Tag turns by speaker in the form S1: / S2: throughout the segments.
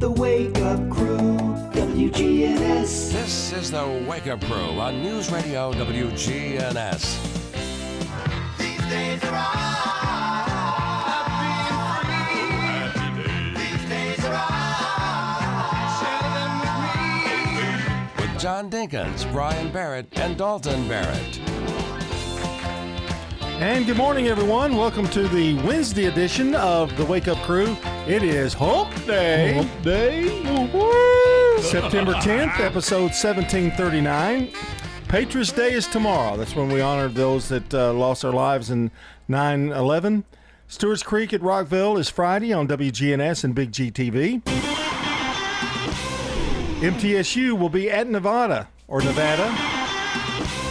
S1: The Wake Up Crew, WGNS.
S2: This is the Wake Up Crew on News Radio WGNS.
S3: These days are all being free. These days are all share them with me.
S2: With John Dinkins, Brian Barrett, and Dalton Barrett.
S4: And good morning, everyone. Welcome to the Wednesday edition of the Wake Up Crew. It is Hump Day. Hump Day. Woo-hoo. September 10th, episode 1739. Patriots Day is tomorrow. That's when we honor those that lost their lives in 9/11. Stewart's Creek at Rockville is Friday on WGNS and Big GTV. MTSU will be at Nevada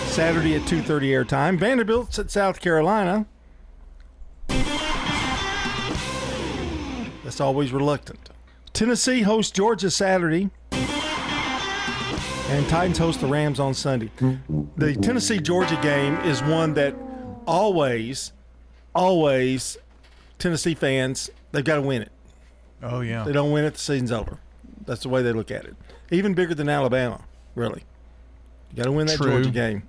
S4: Saturday at 2:30 airtime. Vanderbilt's at South Carolina. That's always reluctant. Tennessee hosts Georgia Saturday. And Titans host the Rams on Sunday. The Tennessee-Georgia game is one that always, Tennessee fans, they've got to win it.
S5: Oh, yeah.
S4: They don't win it, the season's over. That's the way they look at it. Even bigger than Alabama, really. You got to win that Georgia game.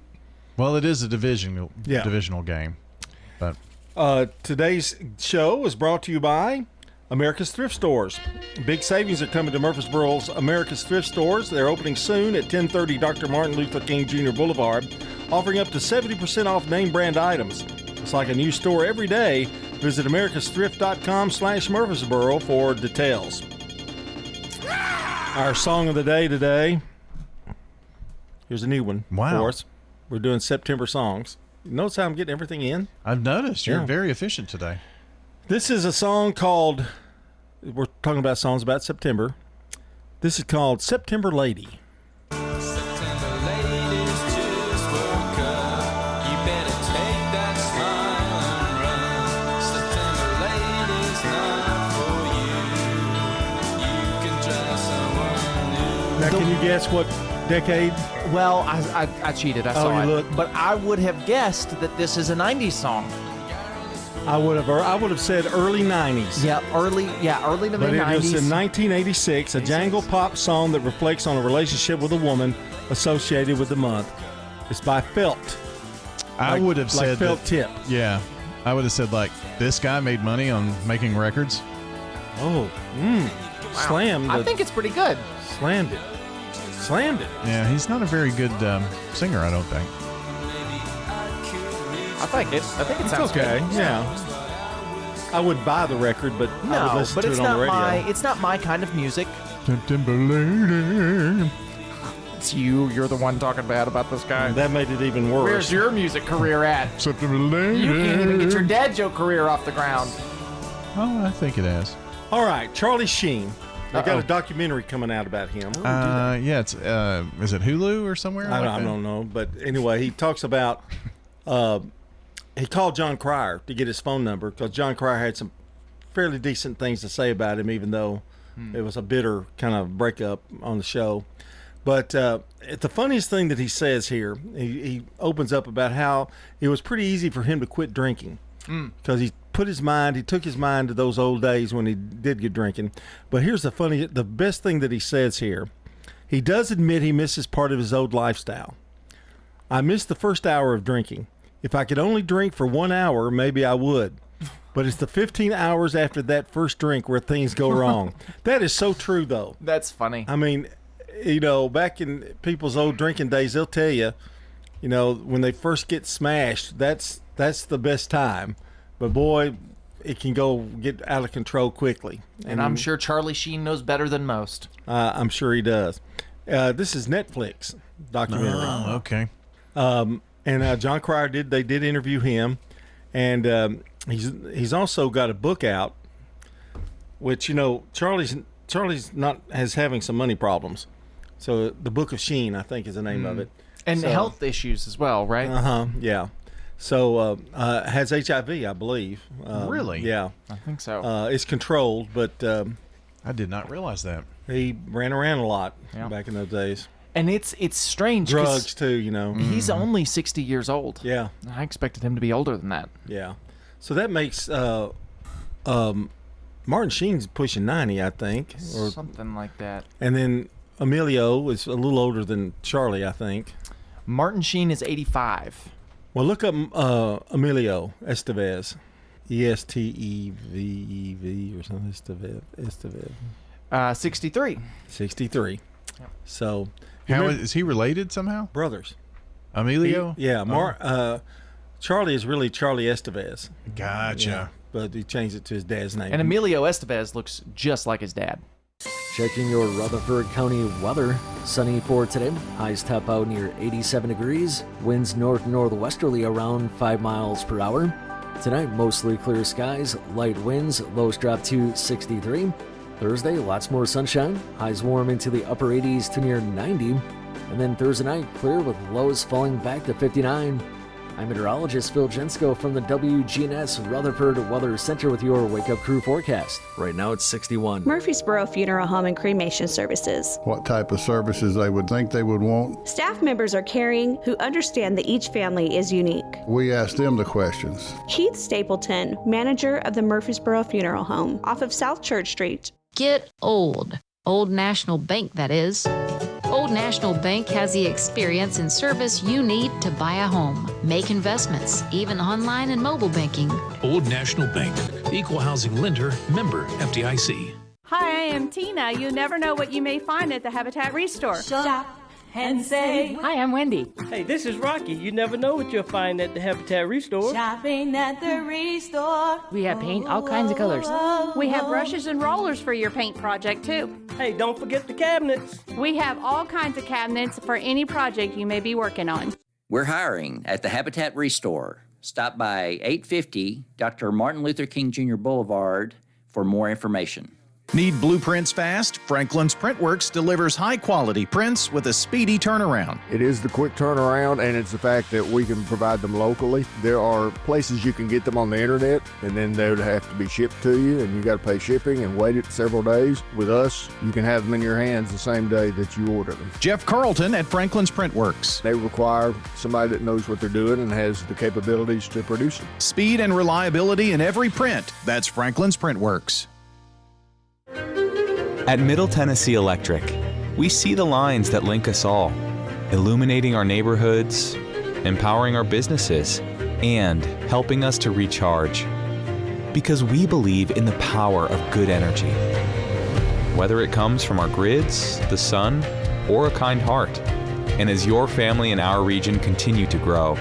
S5: Well, it is a divisional game. But
S4: today's show is brought to you by America's Thrift Stores. Big savings are coming to Murfreesboro's America's Thrift Stores. They're opening soon at 1030 Dr. Martin Luther King Jr. Boulevard, offering up to 70% off name brand items. It's like a new store every day. Visit americasthrift.com/Murfreesboro for details. Our song of the day today. Here's a new one for us. We're doing September songs. Notice how I'm getting everything in?
S5: I've noticed. You're very efficient today.
S4: This is a song called, we're talking about songs about September. This is called September Lady.
S3: September ladies just woke up. You better take that smile and run. September ladies not for you. You can try someone new.
S4: Now, can you guess what decade?
S6: Well, I cheated. I saw it.
S4: Look.
S6: But I would have guessed that this is a 90s song.
S4: I would have said early 90s.
S6: Early to
S4: But
S6: mid-90s.
S4: it was in 1986, a jangle pop song that reflects on a relationship with a woman associated with the month. It's by Felt.
S5: I would have said
S4: Felt
S5: that,
S4: Tip.
S5: Yeah. I would have said, this guy made money on making records.
S4: Oh, slammed.
S6: I think it's pretty good.
S4: Slammed it.
S5: Yeah, he's not a very good singer, I don't think.
S6: I think it sounds
S4: okay.
S6: good.
S4: Yeah. I would buy the record, but I would
S6: No,
S4: listen
S6: but
S4: to
S6: it's
S4: it on the
S6: not
S4: radio.
S6: it's not my kind of music.
S5: September lady.
S6: It's you're the one talking bad about this guy.
S4: That made it even worse.
S6: Where's your music career at?
S5: September lady.
S6: You can't even get your dad joke career off the ground.
S5: Oh, I think it has.
S4: All right, Charlie Sheen. They got
S6: Uh-oh.
S4: a documentary coming out about him.
S5: Yeah, it's is it Hulu or somewhere?
S4: I don't know, but anyway, he talks about he called John Cryer to get his phone number because John Cryer had some fairly decent things to say about him, even though it was a bitter kind of breakup on the show. But the funniest thing that he says here, he opens up about how it was pretty easy for him to quit drinking because he took his mind to those old days when he did get drinking. But here's the best thing that he says here. He does admit he misses part of his old lifestyle. I missed the first hour of drinking. If I could only drink for 1 hour, maybe I would. But it's the 15 hours after that first drink where things go wrong. That is so true, though.
S6: That's funny.
S4: I mean, back in people's old drinking days, they'll tell you, when they first get smashed, that's the best time. But boy, it can get out of control quickly.
S6: And I'm sure Charlie Sheen knows better than most.
S4: I'm sure he does. This is Netflix documentary.
S5: Oh, okay.
S4: And John Cryer they did interview him, and he's also got a book out, which Charlie's not having some money problems, so the Book of Sheen I think is the name of it,
S6: And health issues as well, right?
S4: Yeah. So has HIV, I believe.
S5: Really?
S4: Yeah.
S6: I think so.
S4: It's controlled, but
S5: I did not realize that.
S4: he ran around a lot
S6: Yeah.
S4: back in those days.
S6: And it's strange. 'cause
S4: Drugs too,
S6: He's only 60 years old.
S4: Yeah.
S6: I expected him to be older than that.
S4: Yeah. So that makes Martin Sheen's pushing 90, I think. Or,
S6: Something like that.
S4: and then Emilio is a little older than Charlie, I think.
S6: Martin Sheen is 85.
S4: Well, look up Emilio Estevez. Estevev or something. Estevez.
S6: 63.
S4: 63.
S6: Yep.
S4: So,
S5: Is he related somehow?
S4: brothers.
S5: Emilio?
S4: Charlie is really Charlie Estevez.
S5: Gotcha.
S4: Yeah, but he changed it to his dad's name.
S6: And Emilio Estevez looks just like his dad.
S7: Checking your Rutherford County weather. Sunny for today. Highs top out near 87 degrees. Winds north-northwesterly around 5 miles per hour. Tonight, mostly clear skies. Light winds. Lows drop to 63. Thursday, lots more sunshine. Highs warm into the upper 80s to near 90. And then Thursday night, clear with lows falling back to 59. I'm meteorologist Phil Jensko from the WGNS Rutherford Weather Center with your Wake Up Crew forecast. Right now it's 61.
S8: Murfreesboro Funeral Home and Cremation Services.
S9: What type of services they would think they would want.
S8: Staff members are caring who understand that each family is unique.
S9: We ask them the questions.
S8: Keith Stapleton, manager of the Murfreesboro Funeral Home, off of South Church Street.
S10: Get old. Old National Bank, that is. Old National Bank has the experience and service you need to buy a home, make investments, even online and mobile banking.
S11: Old National Bank, equal housing lender, member FDIC.
S12: Hi, I am Tina. You never know what you may find at the Habitat Restore.
S13: Shop and save.
S14: Hi, I'm Wendy.
S15: Hey, this is Rocky. You never know what you'll find at the Habitat Restore.
S13: Shopping at the Restore.
S14: We have paint, all kinds of colors.
S12: We have brushes and rollers for your paint project, too.
S15: Hey, don't forget the cabinets.
S12: We have all kinds of cabinets for any project you may be working on.
S16: We're hiring at the Habitat Restore. Stop by 850 Dr. Martin Luther King Jr. Boulevard for more information.
S17: Need blueprints fast? Franklin's Printworks delivers high-quality prints with a speedy turnaround.
S18: It is the quick turnaround, and it's the fact that we can provide them locally. There are places you can get them on the internet, and then they would have to be shipped to you, and you got to pay shipping and wait it several days. With us, you can have them in your hands the same day that you order them.
S17: Jeff Carlton at Franklin's Printworks.
S18: They require somebody that knows what they're doing and has the capabilities to produce them.
S17: Speed and reliability in every print. That's Franklin's Printworks.
S19: At Middle Tennessee Electric, we see the lines that link us all, illuminating our neighborhoods, empowering our businesses, and helping us to recharge. Because we believe in the power of good energy. Whether it comes from our grids, the sun, or a kind heart. And as your family and our region continue to grow,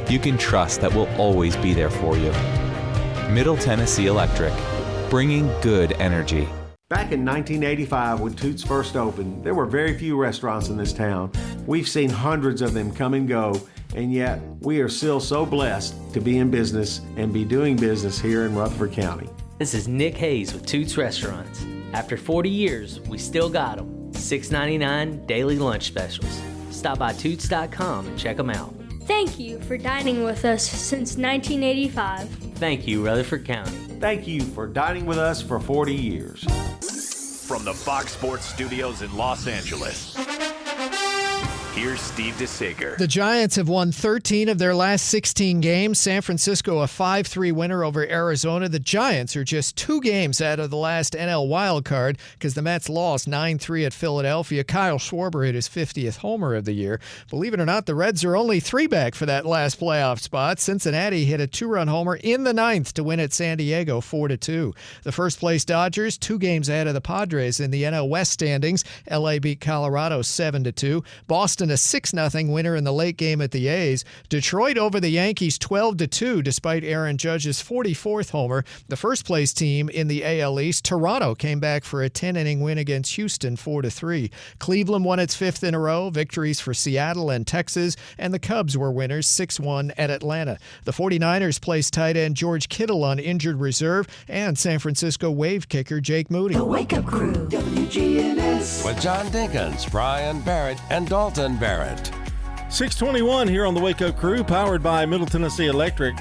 S19: you can trust that we'll always be there for you. Middle Tennessee Electric, bringing good energy.
S20: Back in 1985, when Toots first opened, there were very few restaurants in this town. We've seen hundreds of them come and go, and yet we are still so blessed to be in business and be doing business here in Rutherford County.
S21: This is Nick Hayes with Toots Restaurants. After 40 years, we still got them. $6.99 daily lunch specials. Stop by Toots.com and check them out.
S22: Thank you for dining with us since 1985.
S21: Thank you, Rutherford County.
S20: Thank you for dining with us for 40 years.
S23: From the Fox Sports Studios in Los Angeles, here's Steve DeSager.
S24: The Giants have won 13 of their last 16 games. San Francisco a 5-3 winner over Arizona. The Giants are just 2 games out of the last NL wildcard because the Mets lost 9-3 at Philadelphia. Kyle Schwarber hit his 50th homer of the year. Believe it or not, the Reds are only 3 back for that last playoff spot. Cincinnati hit a 2-run homer in the 9th to win at San Diego 4-2. The first-place Dodgers 2 games ahead of the Padres in the NL West standings. LA beat Colorado 7-2. Boston a 6-0 winner in the late game at the A's. Detroit over the Yankees 12-2 despite Aaron Judge's 44th homer. The first-place team in the AL East, Toronto, came back for a 10-inning win against Houston 4-3. Cleveland won its 5th in a row, victories for Seattle and Texas, and the Cubs were winners 6-1 at Atlanta. The 49ers placed tight end George Kittle on injured reserve, and San Francisco Wave kicker Jake Moody.
S1: The Wake Up Crew, WGNS.
S2: With John Dinkins, Brian Barrett, and Dalton Barrett.
S4: 621 here on the Wake Up Crew, powered by Middle Tennessee Electric.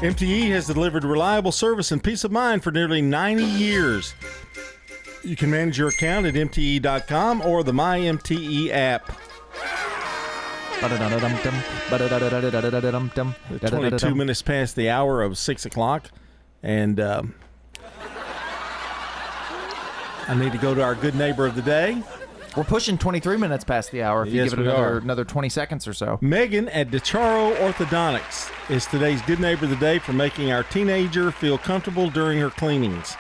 S4: MTE has delivered reliable service and peace of mind for nearly 90 years. You can manage your account at MTE.com or the MyMTE app. 22 minutes past the hour of 6 o'clock. And I need to go to our good neighbor of the day.
S3: We're pushing 23 minutes past the hour if you
S4: Yes,
S3: give it
S4: we are.
S3: another 20 seconds or so.
S4: Megan at DeCharo Orthodontics is today's good neighbor of the day for making our teenager feel comfortable during her cleanings.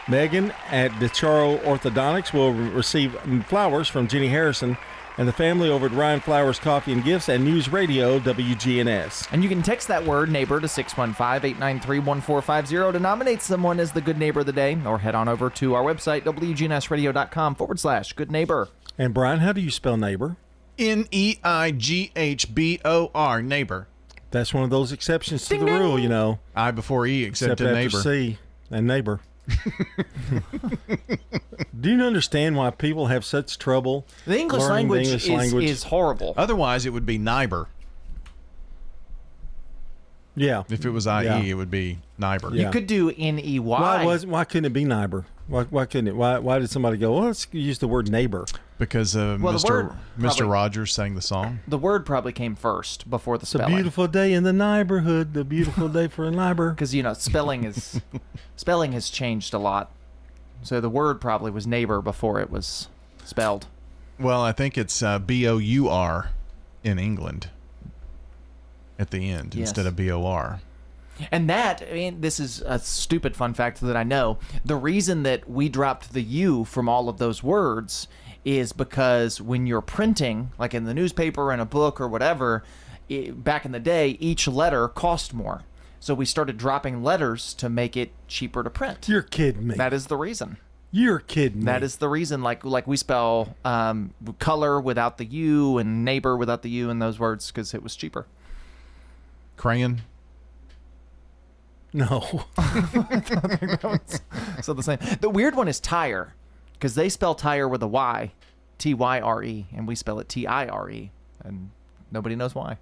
S4: Megan at DeCharo Orthodontics will receive flowers from Jenny Harrison and the family over at Ryan Flowers Coffee and Gifts and News Radio WGNS.
S3: And you can text that word neighbor to 615-893-1450 to nominate someone as the good neighbor of the day, or head on over to our website, WGNSradio.com/good neighbor.
S4: And Brian, how do you spell neighbor?
S17: Neighbor, neighbor.
S4: That's one of those exceptions to the rule, you know.
S17: I before E, except a
S4: after
S17: neighbor.
S4: C and neighbor. Do you understand why people have such trouble
S3: The English
S4: learning
S3: language,
S4: the English language?
S3: is horrible.
S17: Otherwise, it would be neighbor.
S4: Yeah.
S17: If it was IE,
S4: Yeah.
S17: it would be neighbor.
S3: You could do NEY.
S4: Why couldn't it be neighbor? Why couldn't it? Why did somebody go, well, let's use the word neighbor?
S17: Because
S3: Well, the word
S17: Mr.
S3: probably-
S17: Rogers sang the song.
S3: The word probably came first before the
S4: It's a
S3: spelling.
S4: beautiful day in the neighborhood. The beautiful day for a neighbor.
S3: Because, spelling has changed a lot. So the word probably was neighbor before it was spelled.
S17: Well, I think it's BOUR in England at the end
S3: Yes.
S17: instead of BOR.
S3: And this is a stupid fun fact that I know. The reason that we dropped the U from all of those words is because when you're printing, like in the newspaper, in a book or whatever, back in the day, each letter cost more. So we started dropping letters to make it cheaper to print.
S4: You're kidding me.
S3: That is the reason.
S4: You're kidding me.
S3: That is the reason. Like we spell color without the U and neighbor without the U in those words because it was cheaper.
S17: Crayon?
S4: No.
S3: So the same. The weird one is tire, because they spell tire with a Y, Tyre, and we spell it Tire, and nobody knows why.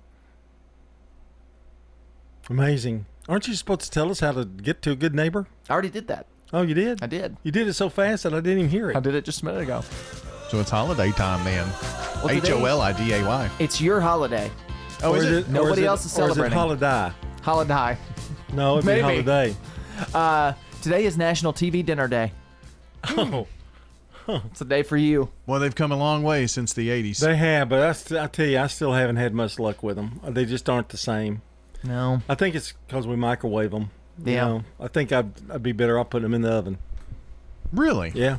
S4: Amazing. Aren't you supposed to tell us how to get to a good neighbor?
S3: I already did that.
S4: Oh, you did?
S3: I did.
S4: You did it so fast that I didn't even hear it.
S3: I did it just a minute ago.
S17: So it's holiday time then.
S3: Well, today-
S17: HOLIDAY.
S3: It's your holiday.
S17: Oh, is it?
S3: Nobody else is celebrating.
S4: Or is it holiday?
S3: Holiday.
S4: No, it'd be
S3: Maybe.
S4: holiday.
S3: Today is National TV Dinner Day.
S4: Oh.
S3: It's a day for you.
S17: Well, they've come a long way since the 80s.
S4: They have, but I tell you, I still haven't had much luck with them. They just aren't the same.
S3: No.
S4: I think it's because we microwave them. You
S3: Yeah.
S4: know, I think I'd be better off putting them in the oven.
S17: Really?
S4: Yeah.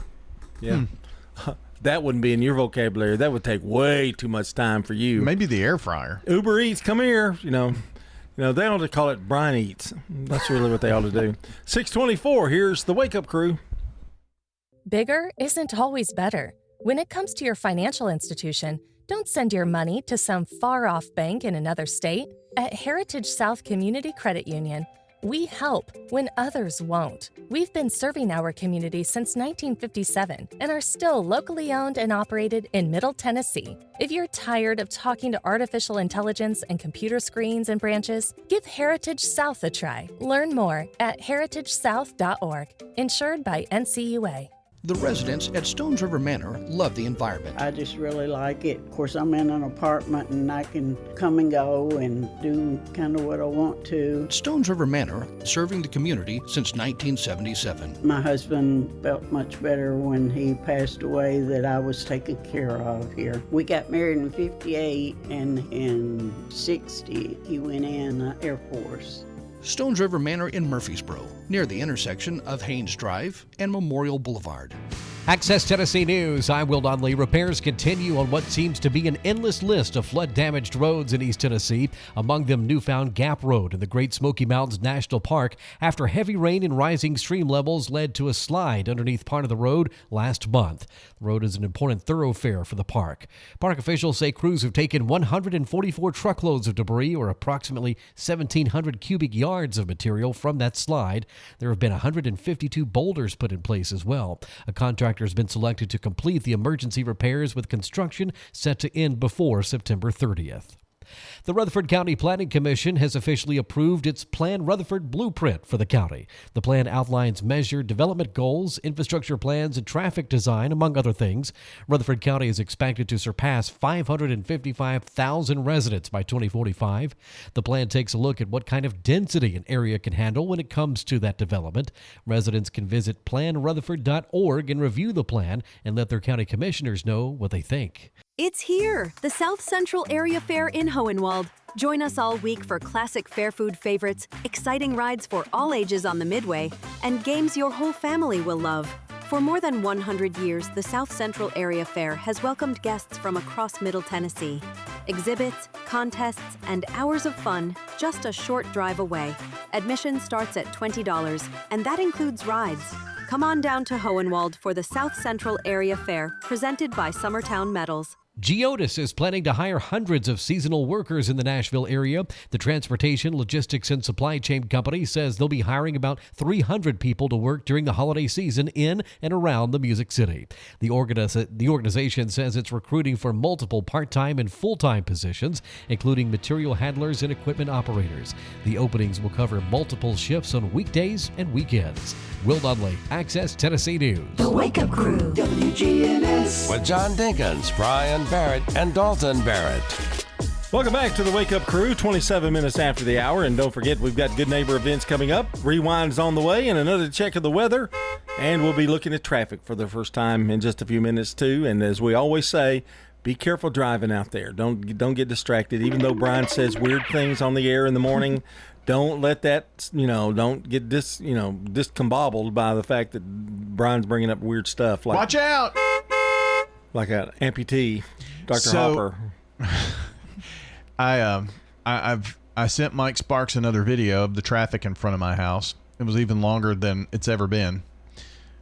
S4: Yeah. That wouldn't be in your vocabulary. That would take way too much time for you.
S17: Maybe the air fryer.
S4: Uber Eats, come here. You know, they ought to call it Brian Eats. That's really what they ought to do. 6:24. Here's the Wake Up Crew.
S5: Bigger isn't always better. When it comes to your financial institution, don't send your money to some far-off bank in another state. At Heritage South Community Credit Union, we help when others won't. We've been serving our community since 1957 and are still locally owned and operated in Middle Tennessee. If you're tired of talking to artificial intelligence and computer screens and branches, give Heritage South a try. Learn more at heritagesouth.org. Insured by NCUA.
S6: The residents at Stones River Manor love the environment.
S7: I just really like it. Of course, I'm in an apartment and I can come and go and do kind of what I want to.
S6: Stones River Manor, serving the community since 1977.
S7: My husband felt much better when he passed away that I was taken care of here. We got married in 58 and in 60 he went in Air Force.
S6: Stones River Manor in Murfreesboro, near the intersection of Haynes Drive and Memorial Boulevard.
S25: Access Tennessee News. I'm Will Donnelly. Repairs continue on what seems to be an endless list of flood-damaged roads in East Tennessee, among them newfound Gap Road in the Great Smoky Mountains National Park after heavy rain and rising stream levels led to a slide underneath part of the road last month. The road is an important thoroughfare for the park. Park officials say crews have taken 144 truckloads of debris, or approximately 1,700 cubic yards of material from that slide. There have been 152 boulders put in place as well. A contractor has been selected to complete the emergency repairs, with construction set to end before September 30th. The Rutherford County Planning Commission has officially approved its Plan Rutherford blueprint for the county. The plan outlines measured development goals, infrastructure plans, and traffic design, among other things. Rutherford County is expected to surpass 555,000 residents by 2045. The plan takes a look at what kind of density an area can handle when it comes to that development. Residents can visit planrutherford.org and review the plan and let their county commissioners know what they think.
S8: It's here, the South Central Area Fair in Hohenwald. Join us all week for classic fair food favorites, exciting rides for all ages on the Midway, and games your whole family will love. For more than 100 years, the South Central Area Fair has welcomed guests from across Middle Tennessee. Exhibits, contests, and hours of fun just a short drive away. Admission starts at $20, and that includes rides. Come on down to Hohenwald for the South Central Area Fair, presented by Summertown Metals.
S25: Geodis is planning to hire hundreds of seasonal workers in the Nashville area. The Transportation, Logistics, and Supply Chain Company says they'll be hiring about 300 people to work during the holiday season in and around the Music City. The organization says it's recruiting for multiple part-time and full-time positions, including material handlers and equipment operators. The openings will cover multiple shifts on weekdays and weekends. Will Dudley, Access Tennessee News.
S1: The Wake Up Crew, WGNS.
S2: With John Dinkins, Brian Barrett, and Dalton Barrett.
S4: Welcome back to the Wake Up Crew, 27 minutes after the hour. And don't forget, we've got Good Neighbor events coming up. Rewind's on the way and another check of the weather. And we'll be looking at traffic for the first time in just a few minutes, too. And as we always say, be careful driving out there. Don't get distracted. Even though Brian says weird things on the air in the morning, don't let that, don't get discombobbled by the fact that Brian's bringing up weird stuff. Like,
S24: watch out!
S4: Like an amputee, Dr. Hopper.
S9: I sent Mike Sparks another video of the traffic in front of my house. It was even longer than it's ever been.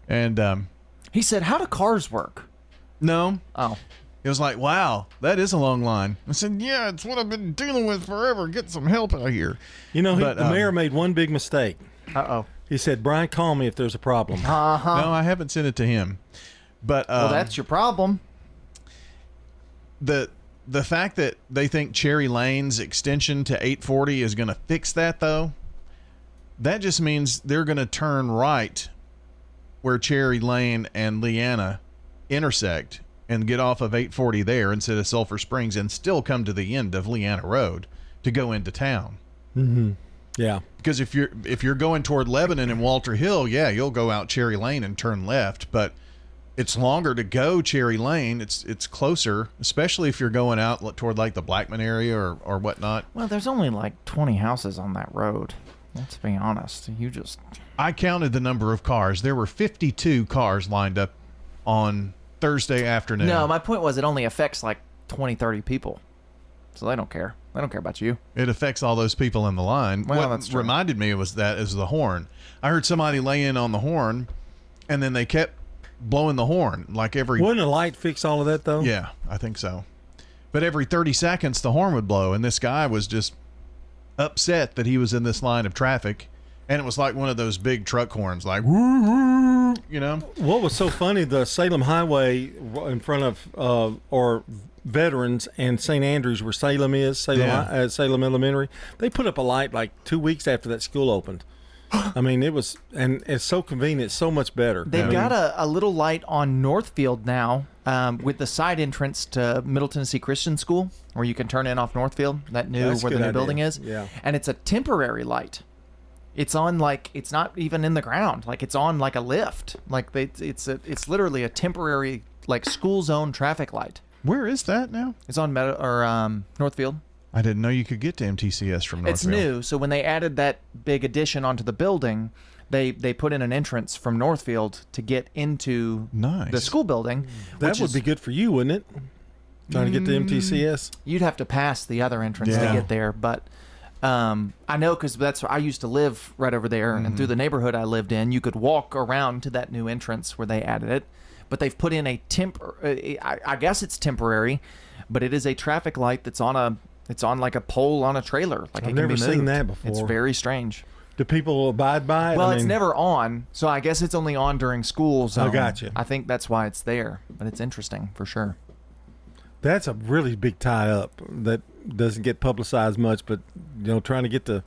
S9: And
S3: he said, "How do cars work?"
S9: No.
S3: Oh.
S9: It was like, wow, that is a long line. I said, yeah, it's what I've been dealing with forever. Get some help out here.
S4: The mayor made one big mistake.
S3: Uh-oh.
S4: He said, Brian, call me if there's a problem.
S3: Uh-huh.
S9: No, I haven't sent it to him. But
S3: well, that's your problem.
S9: The fact that they think Cherry Lane's extension to 840 is going to fix that, though, that just means they're going to turn right where Cherry Lane and Leanna intersect and get off of 840 there instead of Sulphur Springs and still come to the end of Leanna Road to go into town.
S4: Mm-hmm. Yeah.
S9: Because if you're going toward Lebanon and Walter Hill, yeah, you'll go out Cherry Lane and turn left, but it's longer to go Cherry Lane. It's closer, especially if you're going out toward like the Blackman area or whatnot.
S3: Well, there's only like 20 houses on that road. Let's be honest.
S9: I counted the number of cars. There were 52 cars lined up on Thursday afternoon.
S3: No, my point was it only affects like 20, 30 people. So they don't care. They don't care about you.
S9: It affects all those people in the line.
S3: Well,
S9: what
S3: that's true.
S9: reminded me was the horn. I heard somebody lay in on the horn, and then they kept blowing the horn like every...
S4: Wouldn't a light fix all of that, though?
S9: Yeah, I think so. But every 30 seconds, the horn would blow, and this guy was just upset that he was in this line of traffic, and it was like one of those big truck horns, like, woo,
S4: What was so funny, the Salem Highway in front of, or Veterans and St. Andrews, where Salem is, Salem Elementary, they put up a light like 2 weeks after that school opened. I mean, and it's so convenient, it's so much better.
S3: They've got a little light on Northfield now with the side entrance to Middle Tennessee Christian School, where you can turn in off Northfield, where the new building is.
S4: Yeah.
S3: And it's a temporary light. It's on it's not even in the ground. Like it's on like a lift. Like it's literally a temporary school zone traffic light.
S9: Where is that now?
S3: It's on Northfield.
S9: I didn't know you could get to MTCS from Northfield.
S3: It's new. So when they added that big addition onto the building, they put in an entrance from Northfield to get into the school building.
S4: That would be good for you, wouldn't it? Trying to get to MTCS.
S3: You'd have to pass the other entrance to get there, but I know because that's where I used to live, right over there, and through the neighborhood I lived in, you could walk around to that new entrance where they added it. But they've put in I guess it's temporary, but it is a traffic light that's on like a pole on a trailer. Like
S4: I've never seen that before.
S3: It's very strange.
S4: Do people abide by it?
S3: Well, it's never on, so I guess it's only on during school zone.
S4: I got you.
S3: I think that's why it's there, but it's interesting for sure.
S4: That's a really big tie-up that doesn't get publicized much, but trying to get to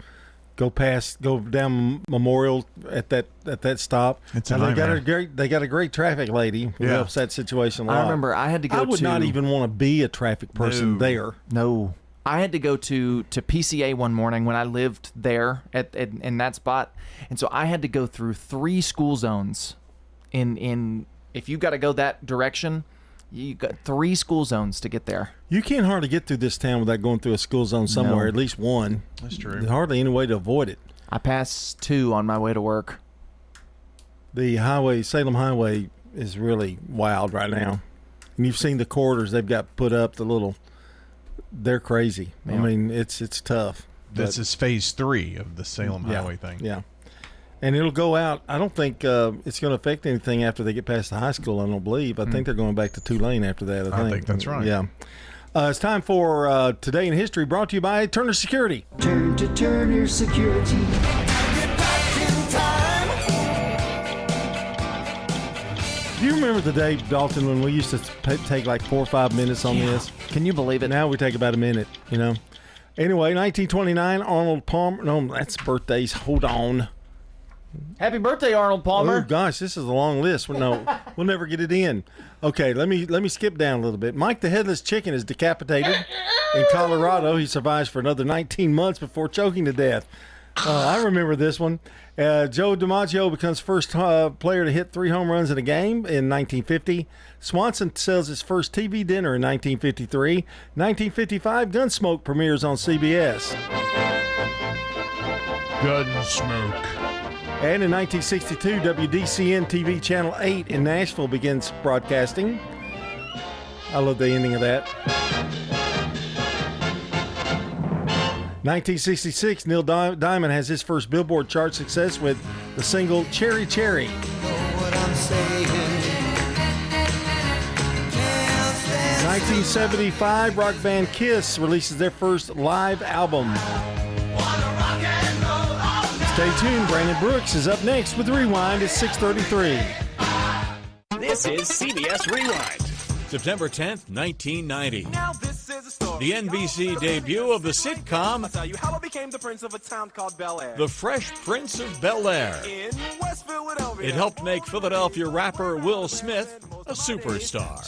S4: go down Memorial at that stop.
S9: It's a
S4: Now,
S9: nightmare.
S4: they got a great traffic lady who
S9: Yeah.
S4: helps that situation a lot.
S3: I remember I had to go.
S4: I would not even want to be a traffic person there.
S3: No. I had to go to PCA one morning when I lived there in that spot, and so I had to go through 3 school zones. In if you got to go that direction, you got 3 school zones to get there.
S4: You can't hardly get through this town without going through a school zone somewhere,
S3: No.
S4: at least one.
S9: That's true.
S4: There's hardly any way to avoid it.
S3: I passed 2 on my way to work.
S4: The Salem Highway is really wild right now. And you've seen the corridors they've got put up, they're crazy.
S3: Yeah.
S4: I mean, it's tough.
S9: This is phase 3 of the Salem Highway thing.
S4: Yeah. And it'll go out. I don't think it's going to affect anything after they get past the high school, I don't believe. I think they're going back to 2-lane after that,
S9: I think that's right.
S4: Yeah. It's time for Today in History, brought to you by Turner Security.
S1: Turn to Turner Security.
S4: Do you remember the day, Dalton, when we used to take like 4 or 5 minutes on this?
S3: Can you believe it?
S4: Now we take about a minute, Anyway, 1929, Arnold Palmer. No, that's birthdays. Hold on.
S3: Happy birthday, Arnold Palmer.
S4: Oh gosh, this is a long list. No, we'll never get it in. Okay, let me skip down a little bit. Mike the Headless Chicken is decapitated in Colorado. He survives for another 19 months before choking to death. I remember this one. Joe DiMaggio becomes first player to hit 3 home runs in a game in 1950. Swanson sells his first TV dinner in 1953. 1955, Gunsmoke premieres on CBS.
S9: Gunsmoke.
S4: And in 1962, WDCN TV Channel 8 in Nashville begins broadcasting. I love the ending of that. 1966, Neil Diamond has his first Billboard chart success with the single Cherry Cherry. 1975, rock band Kiss releases their first live album. Stay tuned, Brandon Brooks is up next with Rewind at 6:33.
S10: This is CBS Rewind. September 10th, 1990.
S11: Now this is a story.
S10: The NBC debut of the sitcom
S11: I'll tell you how I became the prince of a town called Bel Air.
S10: The Fresh Prince of Bel-Air.
S11: In West Philadelphia.
S10: It helped make Philadelphia rapper Will Smith a superstar.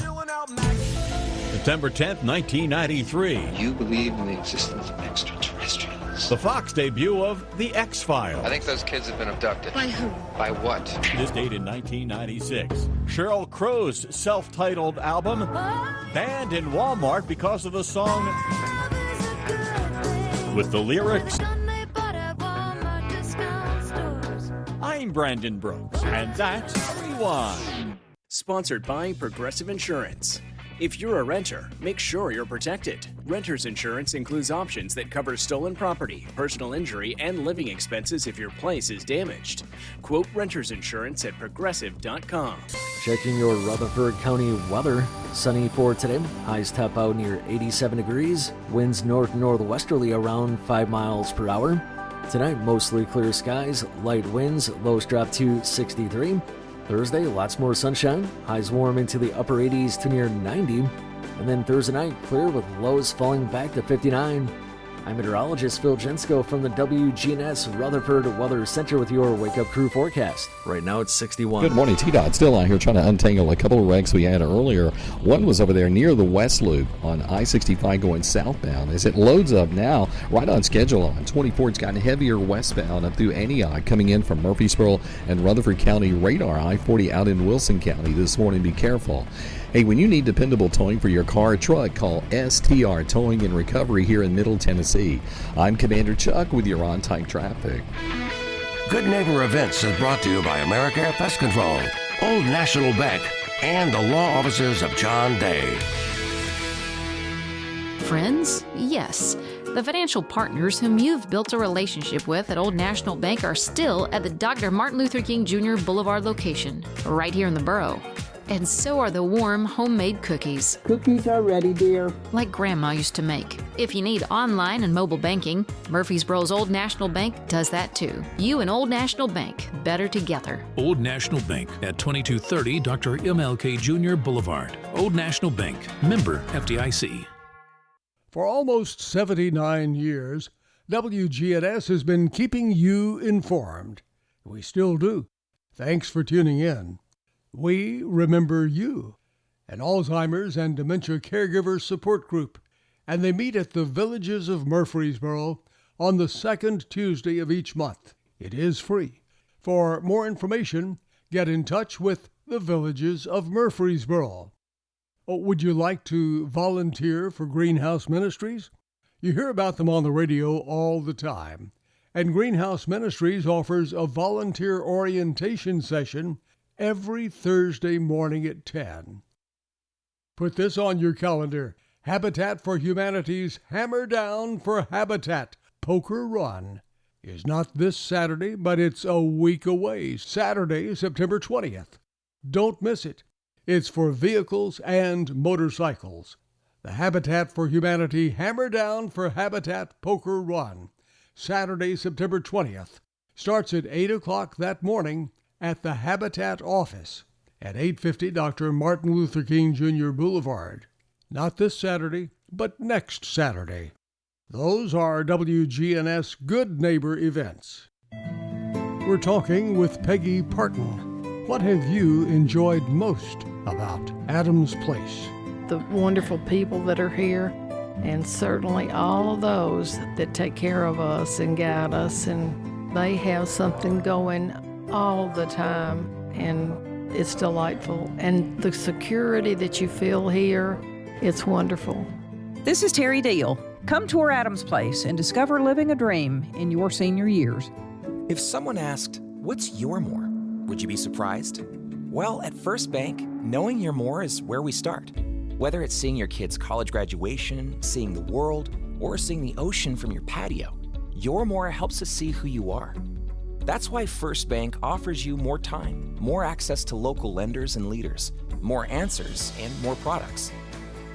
S10: September 10th, 1993.
S13: You believe in the existence of extraterrestrials.
S10: The Fox debut of The X-Files.
S13: I think those kids have been abducted.
S22: By who?
S13: By what?
S10: This date in 1996. Sheryl Crow's self-titled album, banned in Walmart because of the song with the lyrics, I'm Brandon Brooks, and that's Rewind.
S14: Sponsored by Progressive Insurance. If you're a renter, make sure you're protected. Renter's insurance includes options that cover stolen property, personal injury, and living expenses if your place is damaged. Quote renter's insurance at progressive.com.
S15: Checking your Rutherford County weather. Sunny for today. Highs top out near 87 degrees. Winds north-northwesterly around 5 miles per hour. Tonight, mostly clear skies, light winds, lows drop to 63. Thursday, lots more sunshine. Highs warm into the upper 80s to near 90. And then Thursday night, clear with lows falling back to 59. I'm meteorologist Phil Jensko from the WGNS Rutherford Weather Center with your Wake Up Crew forecast. Right now it's 61.
S26: Good morning, T-Dot. Still out here trying to untangle a couple of wrecks we had earlier. One was over there near the West Loop on I-65 going southbound. As it loads up now, right on schedule on 24's gotten heavier westbound up through Antioch, coming in from Murfreesboro and Rutherford County radar. I-40 out in Wilson County this morning. Be careful. Hey, when you need dependable towing for your car or truck, call STR Towing and Recovery here in Middle Tennessee. I'm Commander Chuck with your on-time traffic.
S2: Good Neighbor Events is brought to you by America Pest Control, Old National Bank, and the law offices of John Day.
S27: Friends? Yes. The financial partners whom you've built a relationship with at Old National Bank are still at the Dr. Martin Luther King Jr. Boulevard location, right here in the borough. And so are the warm, homemade cookies.
S7: Cookies are ready, dear.
S27: Like Grandma used to make. If you need online and mobile banking, Murfreesboro's Old National Bank does that too. You and Old National Bank, better together.
S28: Old National Bank at 2230 Dr. MLK Jr. Boulevard. Old National Bank, member FDIC.
S12: For almost 79 years, WGNS has been keeping you informed. We still do. Thanks for tuning in. We remember you, an Alzheimer's and dementia caregiver support group, and they meet at the Villages of Murfreesboro on the second Tuesday of each month. It is free. For more information, get in touch with the Villages of Murfreesboro. Oh, would you like to volunteer for Greenhouse Ministries? You hear about them on the radio all the time. And Greenhouse Ministries offers a volunteer orientation session every Thursday morning at 10. Put this on your calendar. Habitat for Humanity's Hammer Down for Habitat Poker Run is not this Saturday, but it's a week away, Saturday, September 20th. Don't miss it. It's for vehicles and motorcycles. The Habitat for Humanity Hammer Down for Habitat Poker Run, Saturday, September 20th, starts at 8 o'clock that morning at the Habitat office at 850 Dr. Martin Luther King Jr. Boulevard. Not this Saturday, but next Saturday. Those are WGNS Good Neighbor events. We're talking with Peggy Parton. What have you enjoyed most about Adams Place?
S16: The wonderful people that are here, and certainly all of those that take care of us and guide us, and they have something going all the time, and it's delightful. And the security that you feel here, it's wonderful.
S17: This is Terry Deal. Come tour Adams Place and discover living a dream in your senior years.
S18: If someone asked, "What's your more?" would you be surprised? Well, at First Bank, knowing your more is where we start. Whether it's seeing your kid's college graduation, seeing the world, or seeing the ocean from your patio, your more helps us see who you are. That's why First Bank offers you more time, more access to local lenders and leaders, more answers, and more products.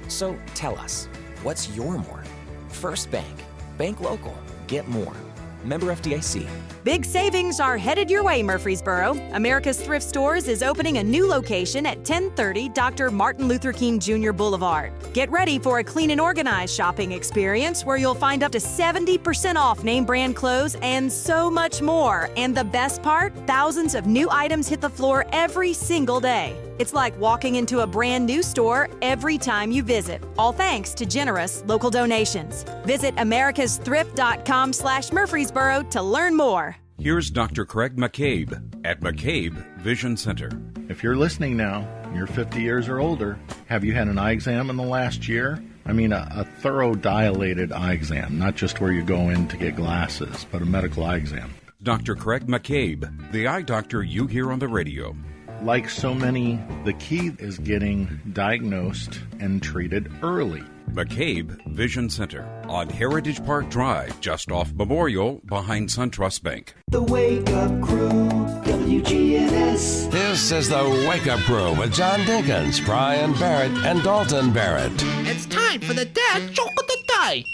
S18: So tell us, what's your more? First Bank. Bank local. Get more. Member FDIC.
S19: Big savings are headed your way, Murfreesboro. America's Thrift Stores is opening a new location at 1030 Dr. Martin Luther King Jr. Boulevard. Get ready for a clean and organized shopping experience where you'll find up to 70% off name brand clothes and so much more. And the best part, thousands of new items hit the floor every single day. It's like walking into a brand new store every time you visit, all thanks to generous local donations. Visit americasthrift.com/Murfreesboro to learn more.
S20: Here's Dr. Craig McCabe at McCabe Vision Center.
S9: If you're listening now, you're 50 years or older, have you had an eye exam in the last year? I mean, a thorough dilated eye exam, not just where you go in to get glasses, but a medical eye exam.
S20: Dr. Craig McCabe, the eye doctor you hear on the radio.
S9: Like so many, the key is getting diagnosed and treated early.
S20: McCabe Vision Center on Heritage Park Drive, just off Memorial, behind SunTrust Bank.
S1: The Wake Up Crew, WGNS.
S2: This is the Wake Up Crew with John Dinkins, Brian Barrett, and Dalton Barrett.
S21: It's time for the dad joke of the day.